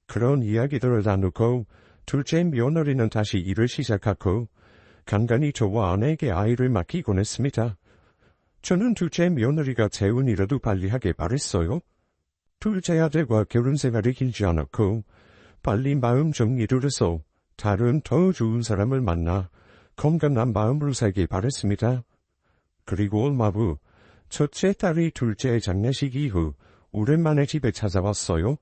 그런 이야기들을 나누고 둘째 며느리는 다시 일을 시작하고 간간히 저와 아내에게 아이를 맡기곤 했습니다. 저는 둘째 며느리가 재혼이라도 빨리 하길 바랬어요. 둘째 아들과 결혼 생활이 길지 않았고 빨리 마음 정리를 해서 다른 더 좋은 사람을 만나 건강한 마음으로 살길 바랬습니다. 그리고 얼마 후 첫째 딸이 둘째 장례식 이후 오랜만에 집에 찾아왔어요.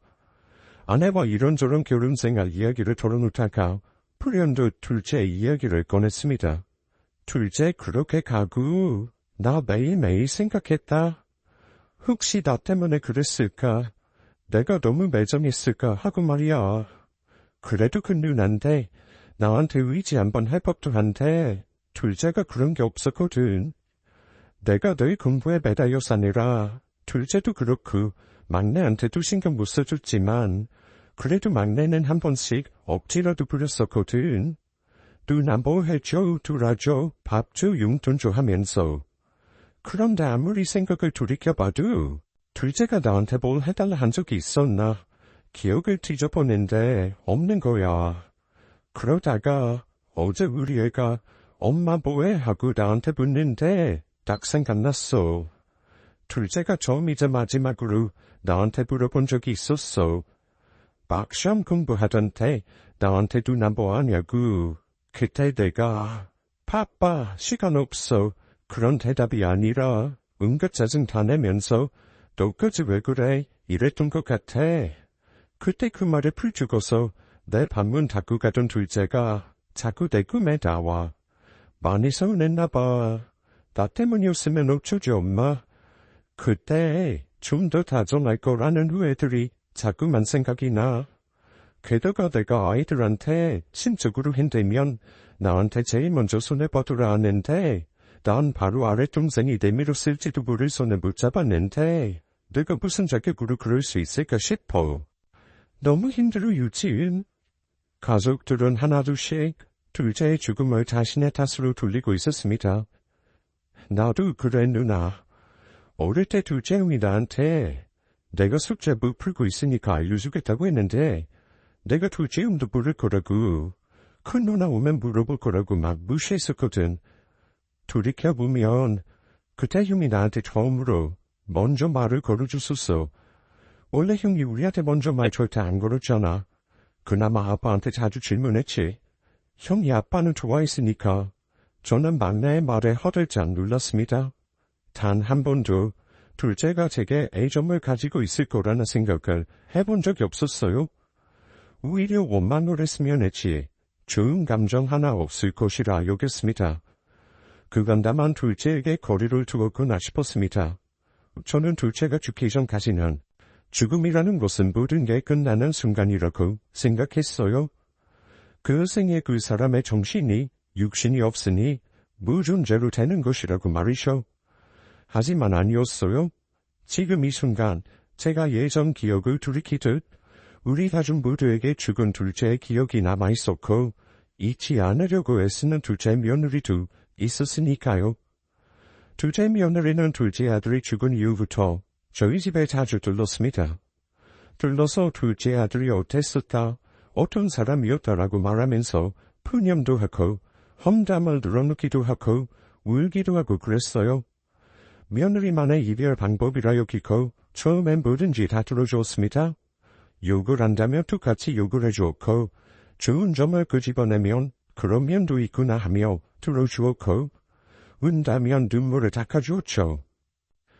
아내와 이런저런 결혼 생활 이야기를 털어놓다가 불현듯 둘째 이야기를 꺼냈습니다. 둘째 그렇게 가고 나 매일매일 생각했다. 혹시 나 때문에 그랬을까? 내가 너무 매정했을까 하고 말이야. 그래도 그 누나인데 나한테 의지 한번 할 법도 한데 둘째가 그런 게 없었거든. 내가 늘 공부에 매달려 사느라 둘째도 그렇고 막내한테도 신경 못 써줬지만 그래도 막내는 한 번씩 억지라도 부렸었거든. 누나 뭐 해줘, 둘아줘, 밥 줘, 용돈 줘 하면서. 그런데 아무리 생각을 돌이켜봐도 둘째가 나한테 뭘 해달라 한 적이 있었나. 기억을 뒤져보는데 없는 거야. 그러다가 어제 우리 애가 엄마 뭐해 하고 나한테 묻는데 딱 생각났어. 둘째가 처음이자 마지막으로 나한테 물어본 적이 있었어. 박시험 공부하던 때 나한테 누나 뭐하냐고. 그때 내가 바빠 시간 없어 그런 대답이 아니라 은근 짜증 다 내면서 너까지 왜 그래 이랬던 것 같아. 그때 그 말에 풀 죽어서 내 방문 닫고 가던 둘째가 자꾸 내 꿈에 나와. 많이 서운했나 봐. 나 때문이었으면 어쩌지 엄마. 그때 좀 더 다정할 거라는 후회들이 자꾸만 생각이 나. 게다가 내가 아이들한테 심적으로 힘들면 나한테 제일 먼저 손에 뻗으라 하는데 난 바로 아랫동생이 내밀어 쓸지도 모를 손에 못 잡았는데 내가 무슨 자격으로 그럴 수 있을까 싶어. 너무 힘들어 유치은. 가족들은 하나둘씩 둘째의 죽음을 자신의 탓으로 돌리고 있었습니다. 나도 그래 누나. 어릴 때 둘째 형이 나한테 내가 숙제 못 풀고 있으니까 알려주겠다고 했는데 내가 둘째 형도 부를 거라고 큰 누나 오면 물어볼 거라고 막 무시했었거든. 돌이켜보면 그때 형이 나한테 처음으로 먼저 말을 걸어줬었어. 원래 형이 우리한테 먼저 말 절대 안 걸었잖아. 그나마 아빠한테 자주 질문했지. 형이 아빠는 좋아했으니까 저는 막내의 말에 허들짝 놀랐습니다. 단 한 번도 둘째가 제게 애정을 가지고 있을 거라는 생각을 해본 적이 없었어요. 오히려 원망을 했으면 했지 좋은 감정 하나 없을 것이라 여겼습니다. 그간 다만 둘째에게 거리를 두었구나 싶었습니다. 저는 둘째가 죽기 전까지는 죽음이라는 것은 모든 게 끝나는 순간이라고 생각했어요. 그 생에 그 사람의 정신이 육신이 없으니 무존재로 되는 것이라고 말이죠. 하지만 아니었어요. 지금 이 순간 제가 예전 기억을 돌이키듯 우리 가족 모두에게 죽은 둘째의 기억이 남아있었고 잊지 않으려고 애쓰는 둘째 며느리도 있었으니까요. 둘째 며느리는 둘째 아들이 죽은 이후부터 저희 집에 자주 들렀습니다. 들러서 둘째 아들이 어땠었다, 어떤 사람이었다라고 말하면서 푸념도 하고 험담을 늘어놓기도 하고 울기도 하고 그랬어요. 며느리만의 이별 방법이라 여기고 처음엔 뭐든지 다 들어줬습니다. 욕을 한다면 똑같이 욕을 해주었고 좋은 점을 끄집어내면 그런 면도 있구나 하며 들어주었고 운다면 눈물을 닦아주었죠.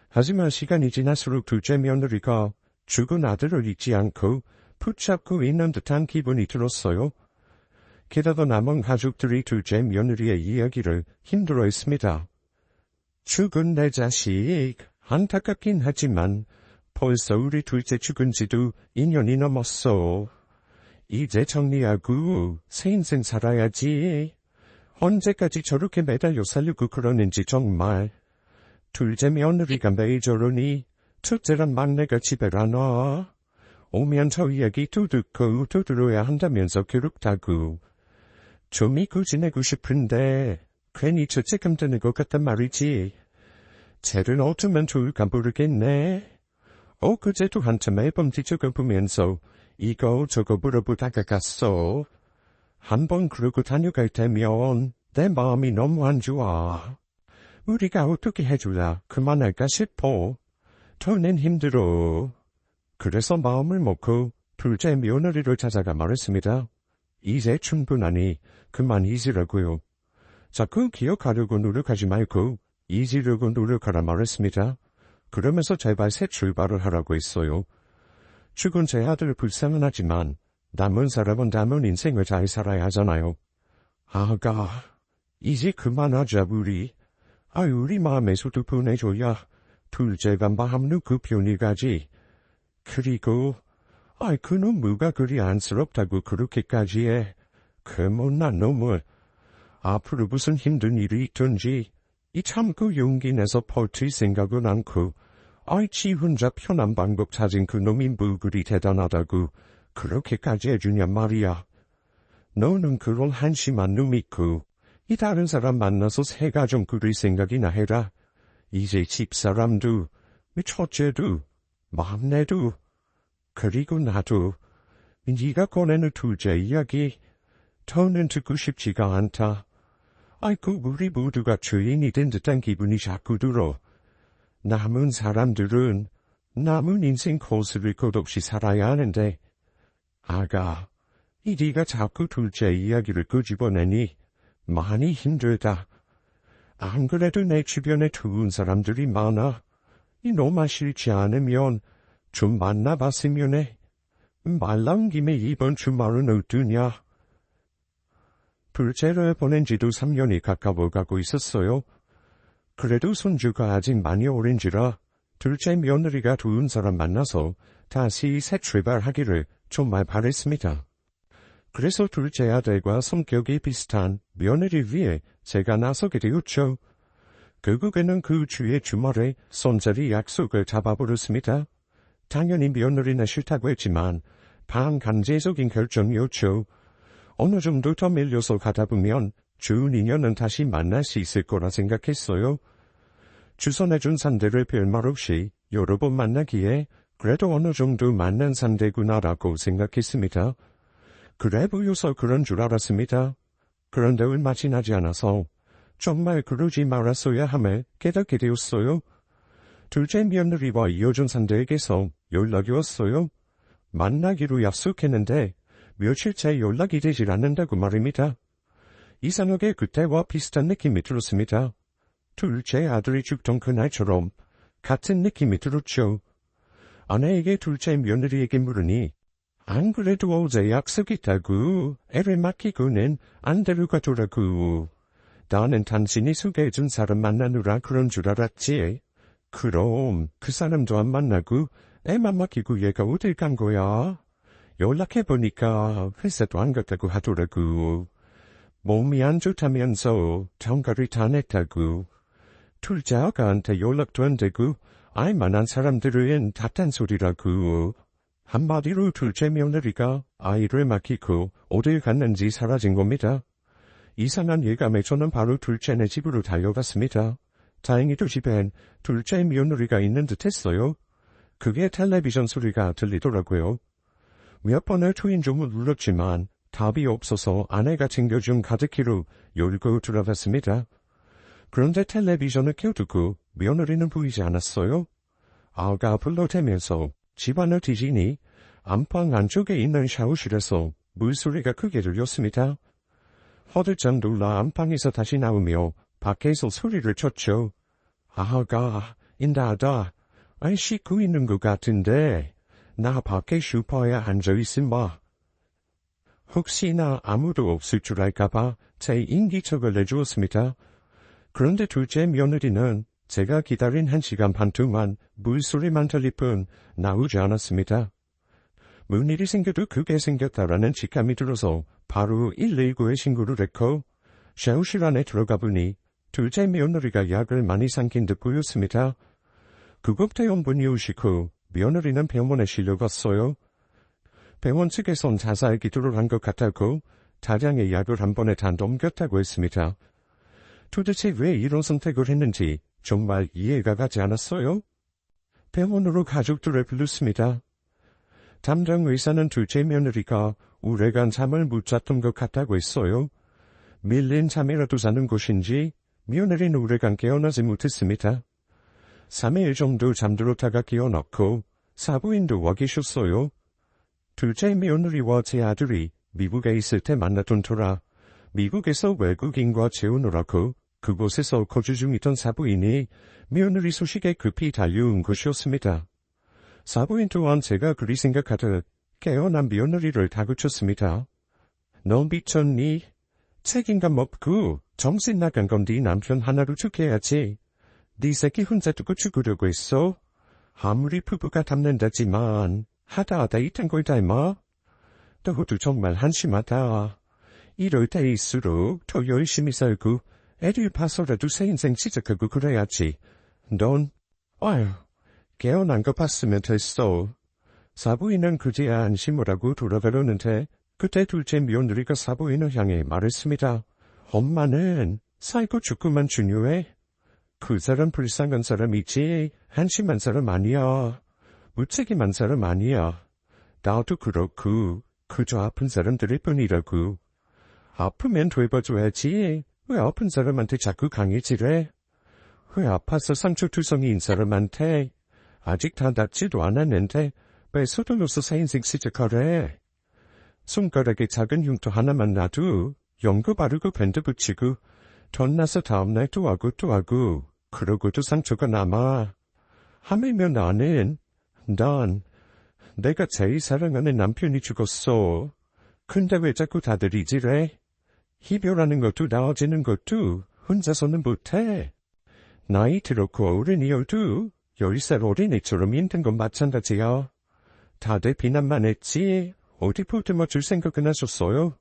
하지만 시간이 지날수록 둘째 며느리가 죽은 아들을 잊지 않고 붙잡고 있는 듯한 기분이 들었어요. 게다가 남은 가족들이 둘째 며느리의 이야기를 힘들어했습니다. 죽은 내 자식, 안타깝긴 하지만 벌써 우리 둘째 죽은 지도 2년이 넘었어. 이제 정리하고 새 인생 살아야지. 언제까지 저렇게 매달려 살려고 그러는지 정말. 둘째 며느리가 매일 저러니 첫째란 막내가 집에 안 와. 오면 저 이야기 또 듣고 또 들어야 한다면서 괴롭다고. 좀 잊고 지내고 싶은데 괜히 죄책감 드는 것 같단 말이지. 쟤를 어쩌면 좋을까 모르겠네. 엊그제도 한참 앨범 뒤적어보면서 이거 저거 물어보다가 갔어. 한번 그러고 다녀갈 테면 내 마음이 너무 안 좋아. 우리가 어떻게 해줄라 그만할까 싶어. 더는 힘들어. 그래서 마음을 먹고 둘째 며느리를 찾아가 말했습니다. 이제 충분하니 그만 잊으라고요. 자꾸 기억하려고 노력하지 말고 잊으려고 노력하라 말했습니다. 그러면서 제발 새 출발을 하라고 했어요. 죽은 제 아들 불쌍은 하지만 남은 사람은 남은 인생을 잘 살아야 하잖아요. 아가, 이제 그만하자 우리. 우리 마음에서도 보내줘야 둘째가 마음 놓고 편히 가지. 그리고 그놈 뭐가 그리 안쓰럽다고 그렇게까지 해. 그 못난 놈을. 앞으로 무슨 힘든 일이 있든지 이 참고 용기 내서 버틸 생각은 않고 지 혼자 편한 방법 찾은 그 놈이 뭐 그리 대단하다고 그렇게까지 해주냐 말이야. 너는 그런 한심한 놈 있고 이 다른 사람 만나서 새 가정 꾸릴 생각이나 해라. 이제 집사람도 첫째도 막내도 그리고 나도 네가 꺼내는 둘째 이야기 더는 듣고 싶지가 않다. 아이고, 우리 모두가 죄인이 된 듯한 기분이 자꾸 들어. 남은 사람들은 남은 인생 코스를 끝없이 살아야 하는데, 아가, 이리가 자꾸 둘째 이야기를 끄집어내니 많이 힘들다. 안 그래도 내 주변에 좋은 사람들이 많아. 이놈아 싫지 않으면 좀 만나봤으면 해. 말 나온 김에 이번 주말은 어떠냐? 둘째를 보낸 지도 3년이 가까워 가고 있었어요. 그래도 손주가 아직 많이 어린지라 둘째 며느리가 좋은 사람 만나서 다시 새 출발하기를 정말 바랬습니다. 그래서 둘째 아들과 성격이 비슷한 며느리 위해 제가 나서게 되었죠. 결국에는 그 주의 주말에 손자리 약속을 잡아버렸습니다. 당연히 며느리는 싫다고 했지만 반강제적인 결정이었죠. 어느 정도 더 밀려서 가다 보면 좋은 인연은 다시 만날 수 있을 거라 생각했어요. 주선해준 상대를 별말 없이 여러 번 만나기에 그래도 어느 정도 만난 상대구나라고 생각했습니다. 그래 보여서 그런 줄 알았습니다. 그런데 얼마 지나지 않아서 정말 그러지 말았어야 함을 깨닫게 되었어요. 둘째 며느리와 이어준 상대에게서 연락이 왔어요. 만나기로 약속했는데 며칠째 연락이 되질 않는다고 말입니다. 이상하게 그때와 비슷한 느낌이 들었습니다. 둘째 아들이 죽던 그날처럼 같은 느낌이 들었죠. 아내에게 둘째 며느리에게 물으니 안 그래도 어제 약속 있다고 애를 맡기고는 안 데려가더라고. 나는 당신이 소개해준 사람 만나느라 그런 줄 알았지. 그럼 그 사람도 안 만나고 애만 맡기고 얘가 어딜 간 거야? 연락해보니까 회사도 안 갔다고 하더라고. 몸이 안 좋다면서 병가를 다 냈다고. 둘째 아가한테 연락도 안 되고 알만한 사람들은 다 딴소리라고. 한마디로 둘째 며느리가 아이를 맡기고 어딜 갔는지 사라진 겁니다. 이상한 예감에 저는 바로 둘째네 집으로 달려갔습니다. 다행히도 집엔 둘째 며느리가 있는 듯 했어요. 그게 텔레비전 소리가 들리더라고요. 몇 번을 초인종을 눌렀지만 답이 없어서 아내가 챙겨준 카드키로 열고 들어갔습니다. 그런데 텔레비전을 켜두고 며느리는 보이지 않았어요. 아가 불러대면서 집안을 뒤지니 안방 안쪽에 있는 샤워실에서 물소리가 크게 들렸습니다. 허들짝 놀라 안방에서 다시 나오며 밖에서 소리를 쳤죠. 아가, 인다하다. 씻고 있는 것 같은데 나 밖에 소파에 앉아있음마. 혹시나 아무도 없을 줄 알까봐 제 인기척을 내주었습니다. 그런데 둘째 며느리는 제가 기다린 1시간 반 동안 물소리만 들릴 뿐 나오지 않았습니다. 뭔 일이 생겨도 그게 생겼다라는 직감이 들어서 바로 119에 신고를 했고 샤워실 안에 들어가 보니 둘째 며느리가 약을 많이 삼킨 듯 보였습니다. 구급대원분이 오시고 며느리는 병원에 실려갔어요. 병원 측에선 자살 기도를 한 것 같았고 다량의 약을 한 번에 다 넘겼다고 했습니다. 도대체 왜 이런 선택을 했는지 정말 이해가 가지 않았어요. 병원으로 가족들을 불렀습니다. 담당 의사는 둘째 며느리가 오래간 잠을 못 잤던 것 같다고 했어요. 밀린 잠이라도 자는 것인지 며느리는 오래간 깨어나지 못했습니다. 3일 정도 잠들었다가 깨어났고 사부인도 와 계셨어요. 둘째 며느리와 제 아들이 미국에 있을 때 만났던 터라 미국에서 외국인과 재우느라고 그곳에서 거주 중이던 사부인이 며느리 소식에 급히 달려온 것이었습니다. 사부인 또한 제가 그리 생각하듯 깨어난 며느리를 다그쳤습니다. 넌 미쳤니? 책임감 없고 정신 나간 건 네 남편 하나로 죽여야지. 네 새끼 혼자 두고 죽으려고 했어? 아무리 부부가 닮는다지만 하다 이딴 걸 닮아? 너도 정말 한심하다. 이럴 때일수록 더 열심히 살고 애를 봐서라도 새 인생 시작하고 그래야지. 넌 아휴 깨어난 거 봤으면 됐어. 사부인은 그제야 안심을 하고 돌아가려는데 그때 둘째 며느리가 사부인을 향해 말했습니다. 엄마는 살고 죽고만 중요해. 그 사람 불쌍한 사람이지 한심한 사람 아니야. 무책임한 사람 아니야. 나도 그렇고 그저 아픈 사람들일 뿐이라고. 아프면 돌봐줘야지. 왜 아픈 사람한테 자꾸 강해지래? 왜 아파서 상처투성이인 사람한테 아직 다 낫지도 않았는데 왜 서둘러서 인생 시작하래? 손가락에 작은 흉터 하나만 놔도 연고 바르고 밴드 붙이고 돈 나서 다음날 또 하고 그러고도 상처가 남아. 하물며 난 내가 제일 사랑하는 남편이 죽었어. 근데 왜 자꾸 다들 이지래? 이별하는 것도 나아지는 것도 혼자서는 못해. 나이 들었고 어른이어도 10살 어린애처럼 힘든 건 마찬가지야. 다들 비난만 했지 어디 보듬어 줄 생각은 하셨어요?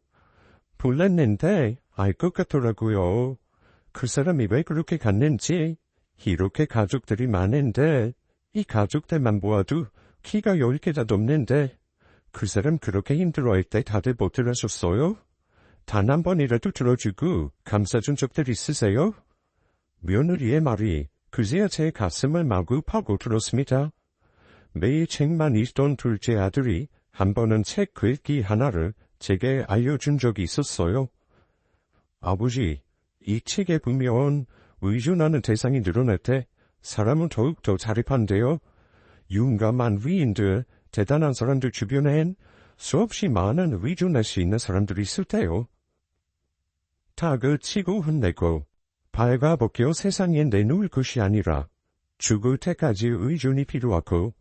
몰랐는데 알 것 같더라고요. 그 사람이 왜 그렇게 갔는지. 이렇게 가족들이 많은데 이 가족들만 모아도 키가 10개다 넘는데 그 사람 그렇게 힘들어할 때 다들 못 들으셨어요? 단 한 번이라도 들어주고 감싸준 적들 있으세요? 며느리의 말이 그제야 제 가슴을 마구 파고 들었습니다. 매일 책만 읽던 둘째 아들이 한 번은 책 글귀 하나를 제게 알려준 적이 있었어요. 아버지, 이 책에 보면 의존하는 대상이 늘어날 때 사람은 더욱더 자립한대요. 용감한 위인들, 대단한 사람들 주변엔 수없이 많은 의존할 수 있는 사람들이 있을 때요. 탁을 치고 혼내고 발가벗겨 세상에 내놓을 것이 아니라 죽을 때까지 의존이 필요하고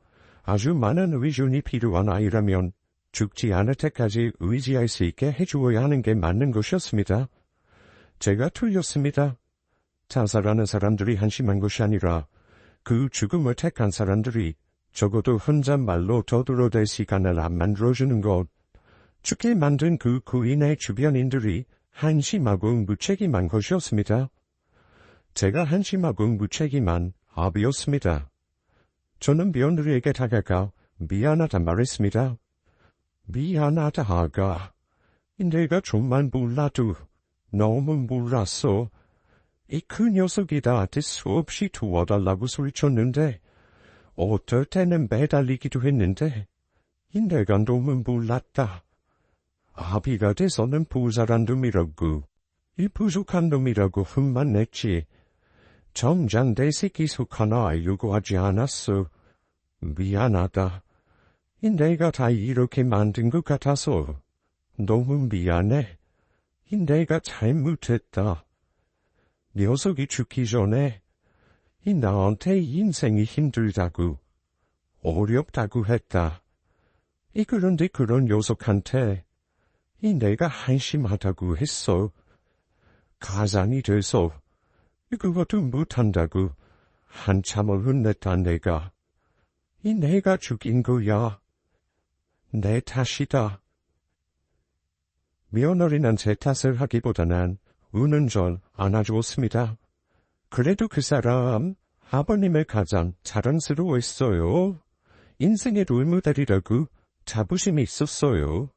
아주 많은 의존이 필요한 아이라면 죽지 않을 때까지 의지할 수 있게 해주어야 하는 게 맞는 것이었습니다. 제가 틀렸습니다. 자살하는 사람들이 한심한 것이 아니라 그 죽음을 택한 사람들이 적어도 혼잣말로 더들어댈 시간을 안 만들어주는 것, 죽게 만든 그 고인의 주변인들이 한심하고 무책임한 것이었습니다. 제가 한심하고 무책임한 아비였습니다. 저는 며느리에게 다가가 미안하다 말했습니다. 미안하다 아가. 내가 좀만 몰라도 너무 몰랐어. 이 그 녀석이 나한테 수없이 도와달라고 소리쳤는데 어떨 때는 매달리기도 했는데 내가 너무 몰랐다. 아비가 돼서는 부자란 놈이라고 이 부족한 놈이라고 흠만 냈지. 정작 내 새끼 속 하나 알려고 하지 않았어. 미안하다. 내가 다 이렇게 만든 것 같아서 너무 미안해. 내가 잘못했다. 녀석이 죽기 전에 나한테 인생이 힘들다고 어렵다고 했다. 그런데 그런 녀석한테 내가 한심하다고 했어. 가장이 돼서 그것도 못한다고 한참을 혼냈다 내가. 내가 죽인 거야. 내 탓이다. 며느리는 제 탓을 하기보다는 우는 절 안아주었습니다. 그래도 그 사람 아버님을 가장 자랑스러워했어요. 인생의 롤모델이라고 자부심이 있었어요.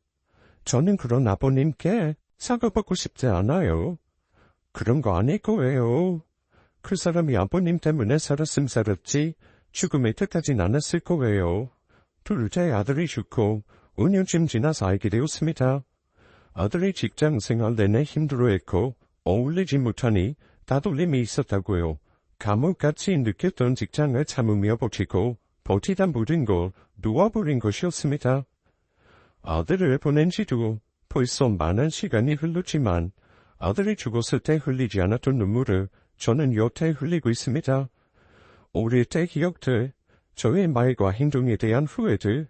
저는 그런 아버님께 사과받고 싶지 않아요. 그런 거 아닐 거예요. 그 사람이 아버님 때문에 살았음 살았지 죽음의 뜻하진 않았을 거예요. 둘째 아들이 죽고 5년쯤 지나서 알게 되었습니다. 아들이 직장 생활 내내 힘들어했고 어울리지 못하니 따돌림이 있었다고요. 감옥같이 느꼈던 직장을 참으며 버티다 모든 걸 놓아버린 것이었습니다. 아들을 보낸 지도 벌써 많은 시간이 흘렀지만 아들이 죽었을 때 흘리지 않았던 눈물을 저는 여태 흘리고 있습니다. 어릴 때 기억들, 저의 말과 행동에 대한 후회들,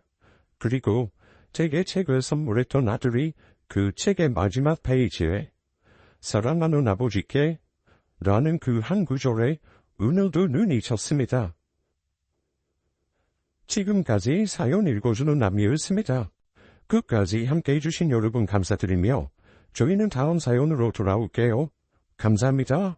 그리고 제게 책을 선물했던 아들이 그 책의 마지막 페이지에 사랑하는 아버지께 라는 그 한 구절에 오늘도 눈이 쳤습니다. 지금까지 사연 읽어주는 남이었습니다. 끝까지 함께 해주신 여러분 감사드리며 저희는 다음 사연으로 돌아올게요. 감사합니다.